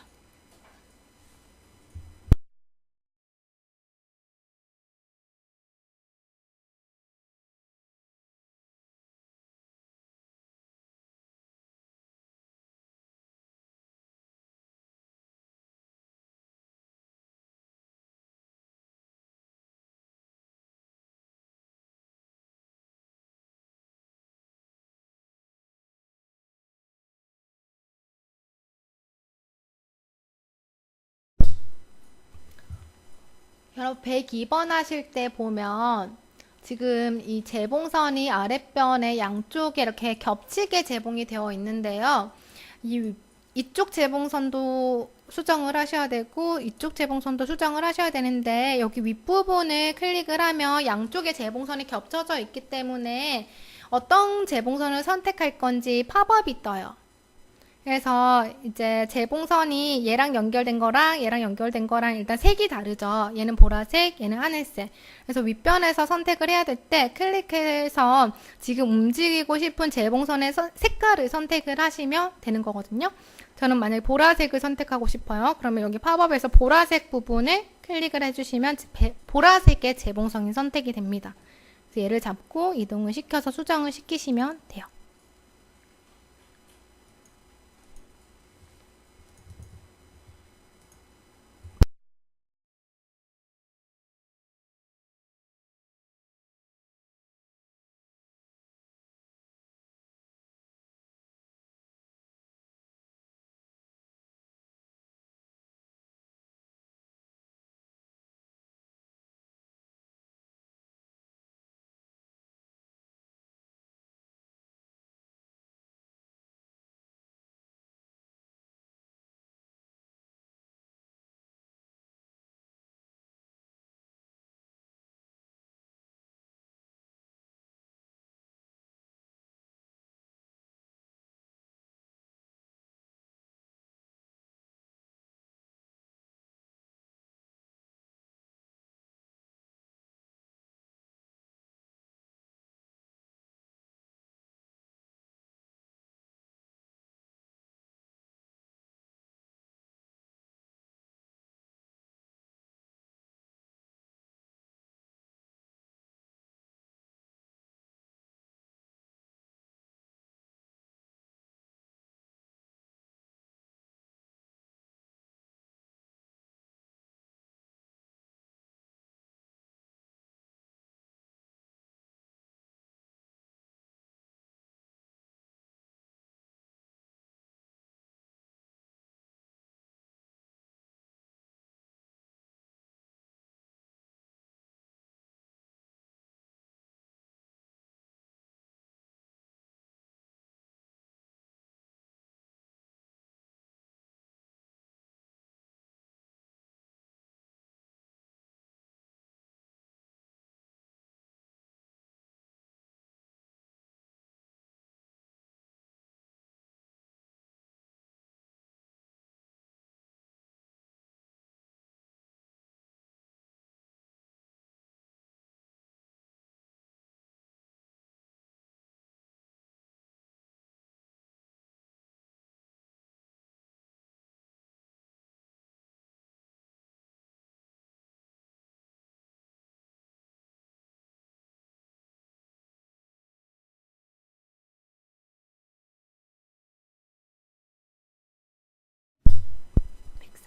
여러분 102번 하실 때 보면 지금 이 재봉선이 아랫변에 양쪽에 이렇게 겹치게 재봉이 되어 있는데요. 이쪽 재봉선도 수정을 하셔야 되고 이쪽 재봉선도 수정을 하셔야 되는데 여기 윗부분을 클릭을 하면 양쪽의 재봉선이 겹쳐져 있기 때문에 어떤 재봉선을 선택할 건지 팝업이 떠요. 그래서 이제 재봉선이 얘랑 연결된 거랑 얘랑 연결된 거랑 일단 색이 다르죠. 얘는 보라색, 얘는 하늘색. 그래서 윗변에서 선택을 해야 될 때 클릭해서 지금 움직이고 싶은 재봉선의 색깔을 선택을 하시면 되는 거거든요. 저는 만약에 보라색을 선택하고 싶어요. 그러면 여기 팝업에서 보라색 부분을 클릭을 해주시면 보라색의 재봉선이 선택이 됩니다. 그래서 얘를 잡고 이동을 시켜서 수정을 시키시면 돼요.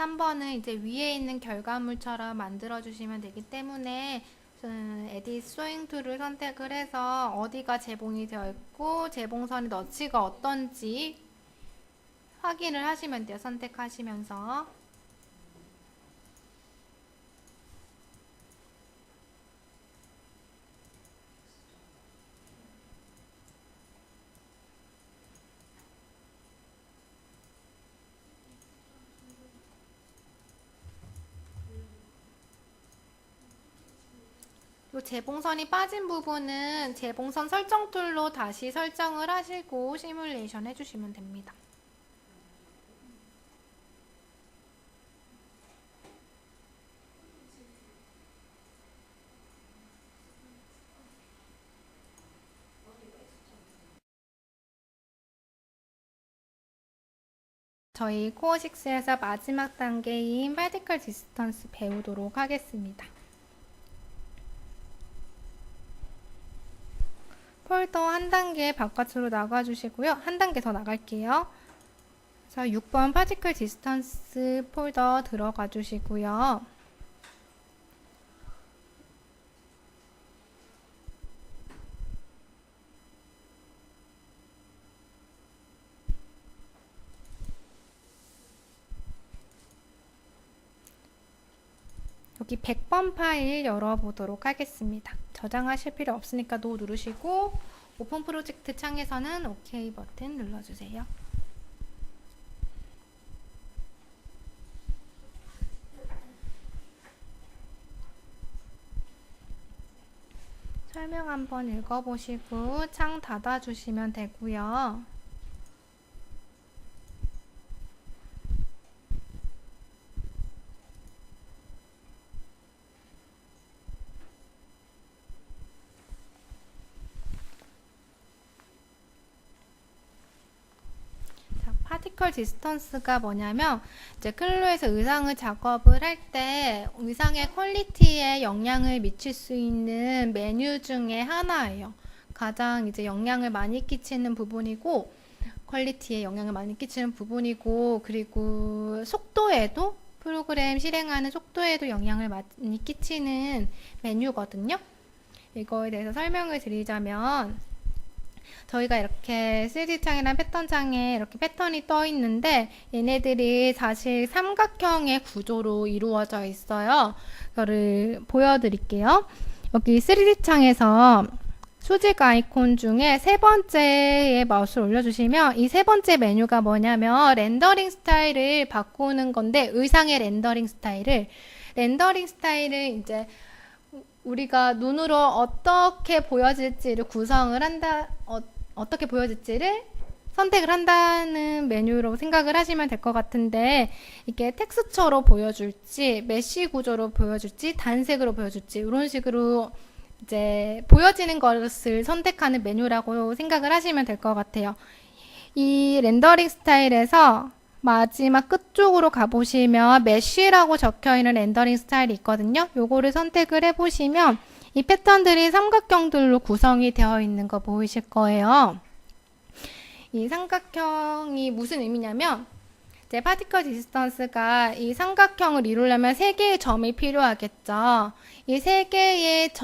3번은 이제 위에 있는 결과물처럼 만들어 주시면 되기 때문에 Edit Sewing Tool을 선택을 해서 어디가 재봉이 되어 있고 재봉선의 너치가 어떤지 확인을 하시면 돼요. 선택하시면서. 요 재봉선이 빠진 부분은 재봉선 설정 툴로 다시 설정을 하시고 시뮬레이션 해주시면 됩니다. 저희 코어 6에서 마지막 단계인 Vertical Distance 배우도록 하겠습니다. 폴더 한 단계 바깥으로 나가주시고요. 한 단계 더 나갈게요. 자, 6번 Vertical Distance 폴더 들어가 주시고요. 여기 100번 파일 열어보도록 하겠습니다. 저장하실 필요 없으니까 노 누르시고 오픈 프로젝트 창에서는 OK 버튼 눌러주세요. 설명 한번 읽어보시고 창 닫아주시면 되고요. 파티컬 디스턴스가 뭐냐면 이제 클로에서 의상을 작업을 할 때 의상의 퀄리티에 영향을 미칠 수 있는 메뉴 중에 하나예요. 가장 이제 영향을 많이 끼치는 부분이고 퀄리티에 영향을 많이 끼치는 부분이고 그리고 속도에도 프로그램 실행하는 속도에도 영향을 많이 끼치는 메뉴거든요. 이거에 대해서 설명을 드리자면 저희가 이렇게 3D창이랑 패턴창에 이렇게 패턴이 떠 있는데 얘네들이 사실 삼각형의 구조로 이루어져 있어요. 이거를 보여드릴게요. 여기 3D창에서 수직 아이콘 중에 세 번째에 마우스를 올려주시면 이 세 번째 메뉴가 뭐냐면 렌더링 스타일을 바꾸는 건데 의상의 렌더링 스타일을 이제 우리가 눈으로 어떻게 보여질지를 구성을 한다, 어떻게 보여질지를 선택을 한다는 메뉴로 생각을 하시면 될 것 같은데 이게 텍스처로 보여줄지, 메쉬 구조로 보여줄지, 단색으로 보여줄지 이런 식으로 이제 보여지는 것을 선택하는 메뉴라고 생각을 하시면 될 것 같아요. 이 렌더링 스타일에서 마지막 끝쪽으로 가보시면 메쉬라고 적혀있는 렌더링 스타일이 있거든요. 요거를 선택을 해보시면 이 패턴들이 삼각형들로 구성이 되어 있는 거 보이실 거예요. 이 삼각형이 무슨 의미냐면 이제 파티컬 디스턴스가 이 삼각형을 이루려면 3개의 점이 필요하겠죠. 이 3개의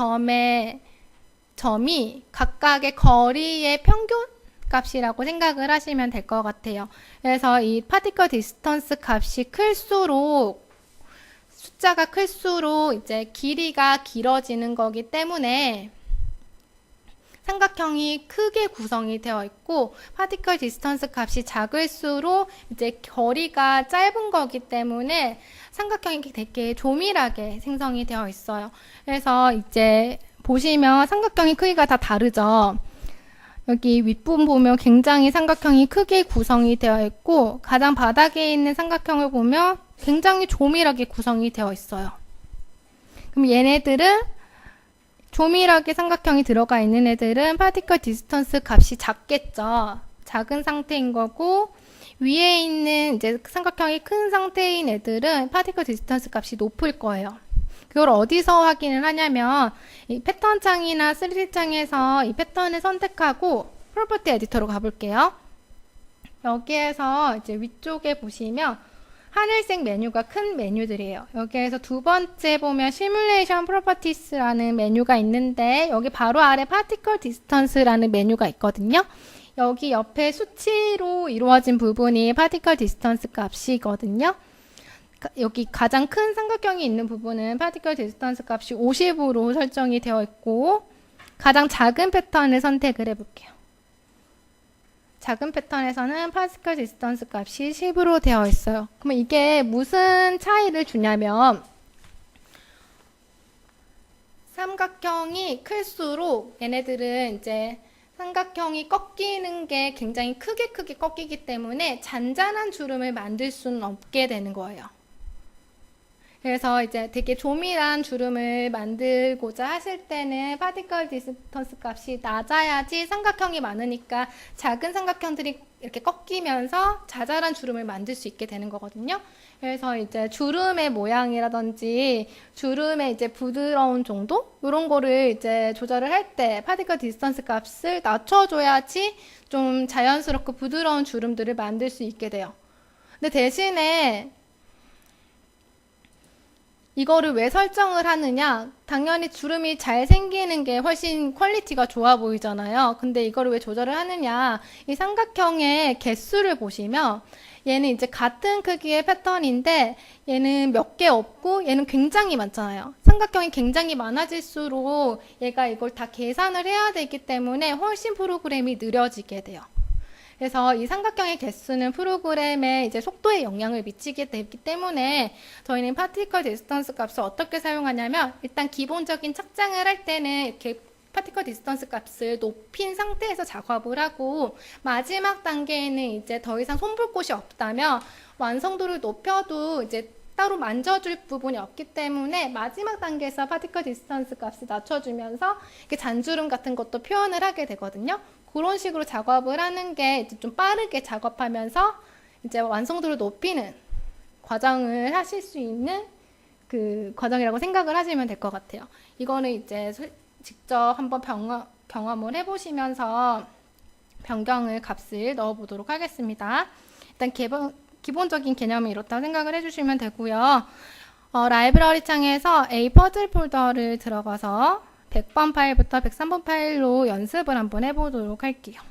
점이 각각의 거리의 평균 값이라고 생각을 하시면 될 것 같아요. 그래서 이 파티컬 디스턴스 값이 클수록 숫자가 클수록 이제 길이가 길어지는 거기 때문에 삼각형이 크게 구성이 되어 있고 파티컬 디스턴스 값이 작을수록 이제 거리가 짧은 거기 때문에 삼각형이 되게 조밀하게 생성이 되어 있어요. 그래서 이제 보시면 삼각형의 크기가 다 다르죠. 여기 윗부분 보면 굉장히 삼각형이 크게 구성이 되어 있고 가장 바닥에 있는 삼각형을 보면 굉장히 조밀하게 구성이 되어 있어요. 그럼 얘네들은 조밀하게 삼각형이 들어가 있는 애들은 파티컬 디스턴스 값이 작겠죠. 작은 상태인 거고 위에 있는 이제 삼각형이 큰 상태인 애들은 파티컬 디스턴스 값이 높을 거예요. 그걸 어디서 확인을 하냐면 이 패턴 창이나 3D 창에서 이 패턴을 선택하고 프로퍼티 에디터로 가볼게요. 여기에서 이제 위쪽에 보시면 하늘색 메뉴가 큰 메뉴들이에요. 여기에서 두 번째 보면 시뮬레이션 프로퍼티스라는 메뉴가 있는데 여기 바로 아래 파티클 디스턴스라는 메뉴가 있거든요. 여기 옆에 수치로 이루어진 부분이 파티클 디스턴스 값이거든요. 여기 가장 큰 삼각형이 있는 부분은 파티클 디스턴스 값이 50으로 설정이 되어 있고 가장 작은 패턴을 선택을 해볼게요. 작은 패턴에서는 파티클 디스턴스 값이 10으로 되어 있어요. 그러면 이게 무슨 차이를 주냐면 삼각형이 클수록 얘네들은 이제 삼각형이 꺾이는 게 굉장히 크게 꺾이기 때문에 잔잔한 주름을 만들 수는 없게 되는 거예요. 그래서 이제 되게 조밀한 주름을 만들고자 하실 때는 파티클 디스턴스 값이 낮아야지 삼각형이 많으니까 작은 삼각형들이 이렇게 꺾이면서 자잘한 주름을 만들 수 있게 되는 거거든요. 그래서 이제 주름의 모양이라든지 주름의 이제 부드러운 정도 이런 거를 이제 조절을 할 때 파티클 디스턴스 값을 낮춰줘야지 좀 자연스럽고 부드러운 주름들을 만들 수 있게 돼요. 근데 대신에 이거를 왜 설정을 하느냐? 당연히 주름이 잘 생기는 게 훨씬 퀄리티가 좋아 보이잖아요. 근데 이거를 왜 조절을 하느냐? 이 삼각형의 개수를 보시면 얘는 이제 같은 크기의 패턴인데 얘는 몇 개 없고 얘는 굉장히 많잖아요. 삼각형이 굉장히 많아질수록 얘가 이걸 다 계산을 해야 되기 때문에 훨씬 프로그램이 느려지게 돼요. 그래서 이 삼각형의 개수는 프로그램의 이제 속도에 영향을 미치게 되기 때문에 저희는 파티클 디스턴스 값을 어떻게 사용하냐면 일단 기본적인 착장을 할 때는 이렇게 파티클 디스턴스 값을 높인 상태에서 작업을 하고 마지막 단계에는 이제 더 이상 손볼 곳이 없다면 완성도를 높여도 이제 따로 만져줄 부분이 없기 때문에 마지막 단계에서 파티클 디스턴스 값을 낮춰주면서 이렇게 잔주름 같은 것도 표현을 하게 되거든요. 그런 식으로 작업을 하는 게 이제 좀 빠르게 작업하면서 이제 완성도를 높이는 과정을 하실 수 있는 그 과정이라고 생각을 하시면 될 것 같아요. 이거는 이제 직접 한번 경험을 해보시면서 변경을 값을 넣어보도록 하겠습니다. 일단 기본적인 개념은 이렇다고 생각을 해주시면 되고요. 라이브러리 창에서 A 퍼즐 폴더를 들어가서 100번 파일부터 103번 파일로 연습을 한번 해보도록 할게요.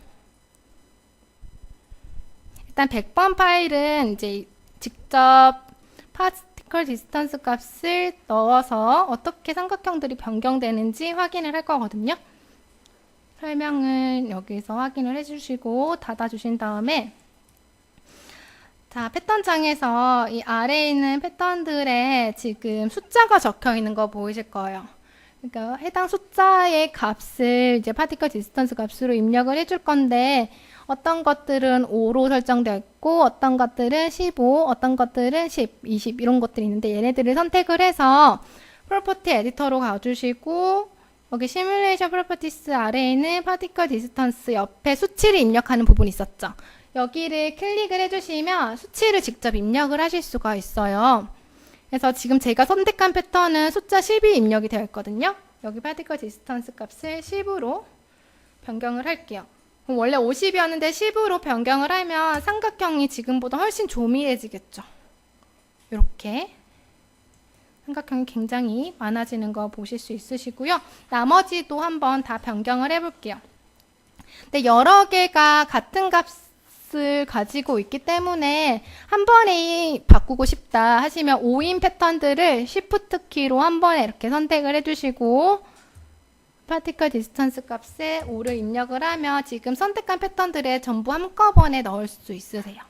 일단 100번 파일은 이제 직접 파티클 디스턴스 값을 넣어서 어떻게 삼각형들이 변경되는지 확인을 할 거거든요. 설명은 여기서 확인을 해주시고 닫아주신 다음에 자, 패턴 창에서 이 아래에 있는 패턴들에 지금 숫자가 적혀 있는 거 보이실 거예요. 그러니까 해당 숫자의 값을 이제 파티클 디스턴스 값으로 입력을 해줄 건데 어떤 것들은 5로 설정되어 있고 어떤 것들은 15, 어떤 것들은 10, 20 이런 것들이 있는데 얘네들을 선택을 해서 프로퍼티 에디터로 가주시고 여기 시뮬레이션 프로퍼티스 아래에 있는 파티클 디스턴스 옆에 수치를 입력하는 부분이 있었죠. 여기를 클릭을 해주시면 수치를 직접 입력을 하실 수가 있어요. 그래서 지금 제가 선택한 패턴은 숫자 10이 입력이 되어 있거든요. 여기 파티클 디스턴스 값을 10으로 변경을 할게요. 원래 50이었는데 10으로 변경을 하면 삼각형이 지금보다 훨씬 조밀해지겠죠. 이렇게 삼각형이 굉장히 많아지는 거 보실 수 있으시고요. 나머지도 한번 다 변경을 해볼게요. 근데 여러 개가 같은 값을 가지고 있기 때문에 한 번에 바꾸고 싶다 하시면 5인 패턴들을 Shift 키로 한 번에 이렇게 선택을 해주시고 파티클 디스턴스 값에 5를 입력을 하면 지금 선택한 패턴들에 전부 한꺼번에 넣을 수 있으세요.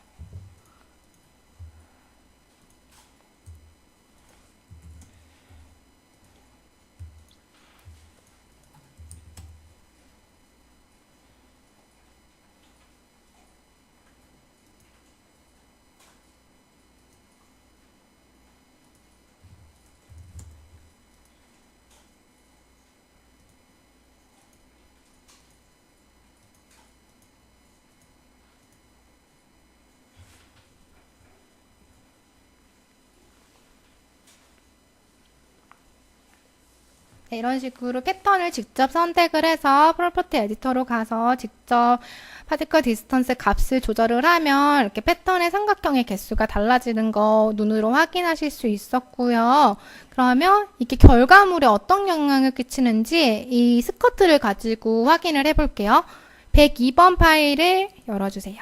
네, 이런 식으로 패턴을 직접 선택을 해서 프로퍼티 에디터로 가서 직접 파티클 디스턴스 값을 조절을 하면 이렇게 패턴의 삼각형의 개수가 달라지는 거 눈으로 확인하실 수 있었고요. 그러면 이게 결과물에 어떤 영향을 끼치는지 이 스커트를 가지고 확인을 해볼게요. 102번 파일을 열어주세요.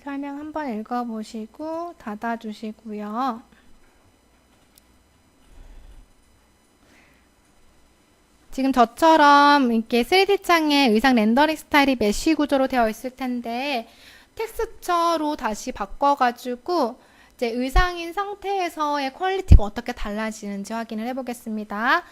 설명 한번 읽어보시고 닫아주시고요. 지금 저처럼 이렇게 3D 창에 의상 렌더링 스타일이 메쉬 구조로 되어 있을 텐데 텍스처로 다시 바꿔가지고 이제 의상인 상태에서의 퀄리티가 어떻게 달라지는지 확인을 해보겠습니다.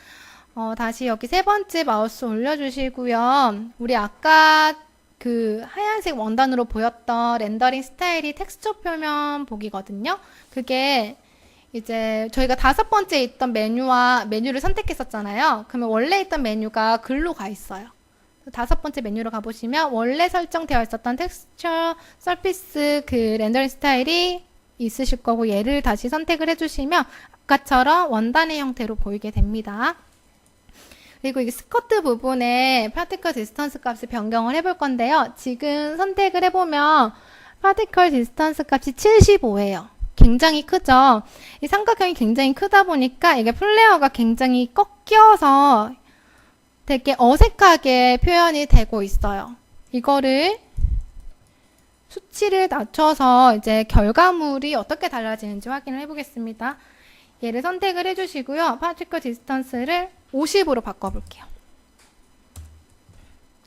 다시 여기 세 번째 마우스 올려주시고요. 우리 아까 그 하얀색 원단으로 보였던 렌더링 스타일이 텍스처 표면 보기거든요. 그게 이제 저희가 5번째 있던 메뉴를 선택했었잖아요. 그러면 원래 있던 메뉴가 글로 가 있어요. 5번째 메뉴로 가보시면 원래 설정되어 있었던 텍스처 서피스 그 렌더링 스타일이 있으실 거고 얘를 다시 선택을 해주시면 아까처럼 원단의 형태로 보이게 됩니다. 그리고 이 스커트 부분에 파티클 디스턴스 값을 변경을 해볼 건데요. 지금 선택을 해보면 파티클 디스턴스 값이 75예요. 굉장히 크죠? 이 삼각형이 굉장히 크다 보니까 이게 플레어가 굉장히 꺾여서 되게 어색하게 표현이 되고 있어요. 이거를 수치를 낮춰서 이제 결과물이 어떻게 달라지는지 확인을 해보겠습니다. 얘를 선택을 해주시고요. 파티클 디스턴스를 50으로 바꿔볼게요.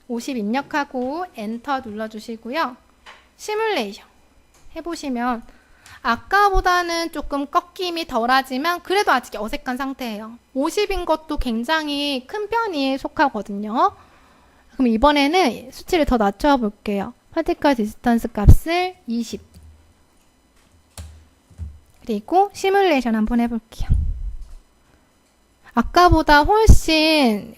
50 입력하고 엔터 눌러주시고요. 시뮬레이션 해보시면 아까보다는 조금 꺾임이 덜하지만 그래도 아직 어색한 상태예요. 50인 것도 굉장히 큰 편이 속하거든요. 그럼 이번에는 수치를 더 낮춰볼게요. 파티클 디스턴스 값을 20 그리고 시뮬레이션 한번 해볼게요. 아까보다 훨씬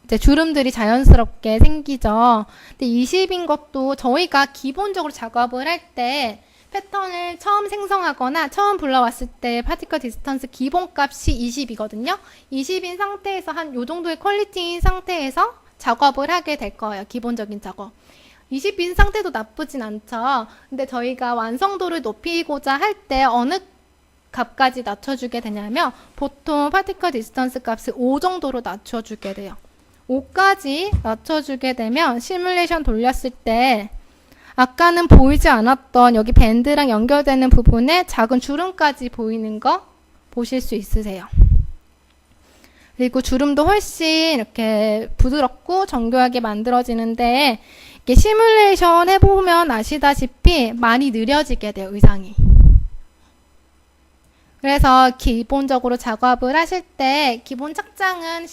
이제 주름들이 자연스럽게 생기죠. 근데 20인 것도 저희가 기본적으로 작업을 할 때 패턴을 처음 생성하거나 처음 불러왔을 때 파티클 디스턴스 기본값이 20이거든요. 20인 상태에서 한 요 정도의 퀄리티인 상태에서 작업을 하게 될 거예요. 기본적인 작업. 20인 상태도 나쁘진 않죠. 근데 저희가 완성도를 높이고자 할 때 어느 값까지 낮춰주게 되냐면 보통 파티클 디스턴스 값을 5 정도로 낮춰주게 돼요. 5까지 낮춰주게 되면 시뮬레이션 돌렸을 때 아까는 보이지 않았던 여기 밴드랑 연결되는 부분에 작은 주름까지 보이는 거 보실 수 있으세요. 그리고 주름도 훨씬 이렇게 부드럽고 정교하게 만들어지는데 이게 시뮬레이션 해보면 아시다시피 많이 느려지게 돼요, 의상이. 그래서 기본적으로 작업을 하실 때 기본 착장은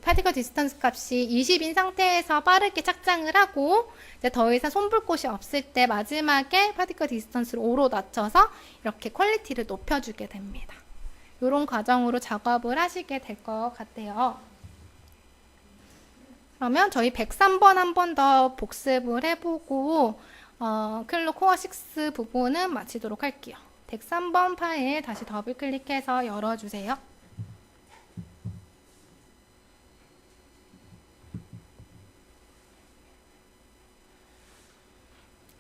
파티클 디스턴스 값이 20인 상태에서 빠르게 착장을 하고 이제 더 이상 손볼 곳이 없을 때 마지막에 파티클 디스턴스를 5로 낮춰서 이렇게 퀄리티를 높여주게 됩니다. 이런 과정으로 작업을 하시게 될 것 같아요. 그러면 저희 103번 한 번 더 복습을 해보고 클로 코어 6 부분은 마치도록 할게요. 103번 파일 다시 더블 클릭해서 열어주세요.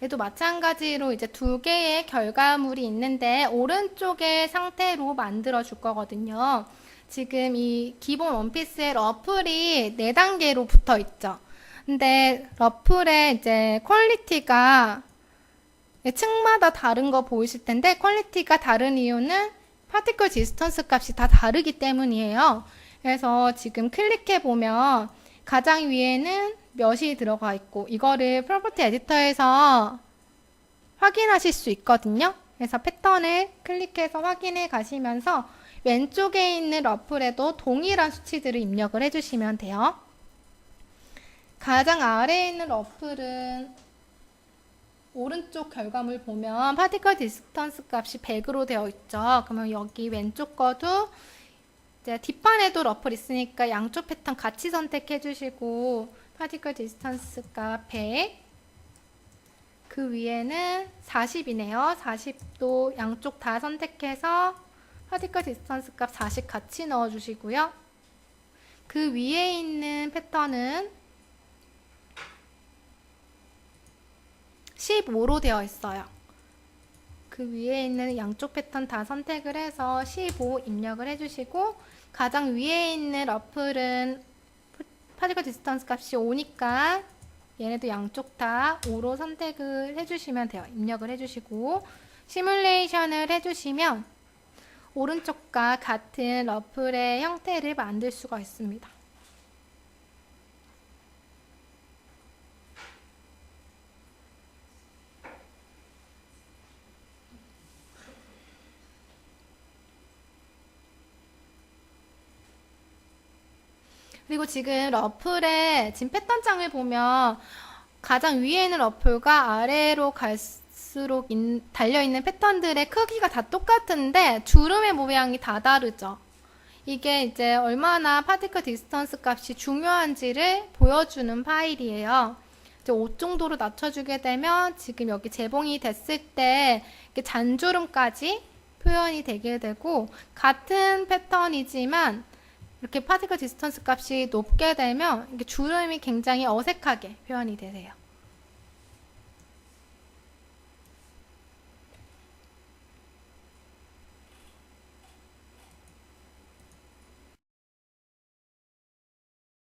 얘도 마찬가지로 이제 2개의 결과물이 있는데 오른쪽의 상태로 만들어 줄 거거든요. 지금 이 기본 원피스의 러플이 4단계로 붙어 있죠. 근데 러플의 이제 퀄리티가 층마다 다른 거 보이실 텐데 퀄리티가 다른 이유는 파티클 디스턴스 값이 다 다르기 때문이에요. 그래서 지금 클릭해 보면 가장 위에는 몇이 들어가 있고 이거를 프로퍼티 에디터에서 확인하실 수 있거든요. 그래서 패턴을 클릭해서 확인해 가시면서 왼쪽에 있는 러플에도 동일한 수치들을 입력을 해주시면 돼요. 가장 아래에 있는 러플은 오른쪽 결과물 보면 파티클 디스턴스 값이 100으로 되어 있죠. 그러면 여기 왼쪽 거도 이제 뒷판에도 러플 있으니까 양쪽 패턴 같이 선택해 주시고 파티클 디스턴스 값 100 그 위에는 40이네요. 40도 양쪽 다 선택해서 파티클 디스턴스 값 40 같이 넣어주시고요. 그 위에 있는 패턴은 15로 되어 있어요. 그 위에 있는 양쪽 패턴 다 선택을 해서 15 입력을 해주시고, 가장 위에 있는 러플은 파티클 디스턴스 값이 5니까 얘네도 양쪽 다 5로 선택을 해주시면 돼요. 입력을 해주시고 시뮬레이션을 해주시면 오른쪽과 같은 러플의 형태를 만들 수가 있습니다. 그리고 지금 러플의 지금 패턴장을 보면 가장 위에 있는 러플과 아래로 갈수록 달려있는 패턴들의 크기가 다 똑같은데 주름의 모양이 다 다르죠. 이게 이제 얼마나 파티클 디스턴스 값이 중요한지를 보여주는 파일이에요. 이제 5 정도로 낮춰주게 되면 지금 여기 재봉이 됐을 때 이렇게 잔주름까지 표현이 되게 되고, 같은 패턴이지만 이렇게 파티클 디스턴스 값이 높게 되면 이게 주름이 굉장히 어색하게 표현이 되세요.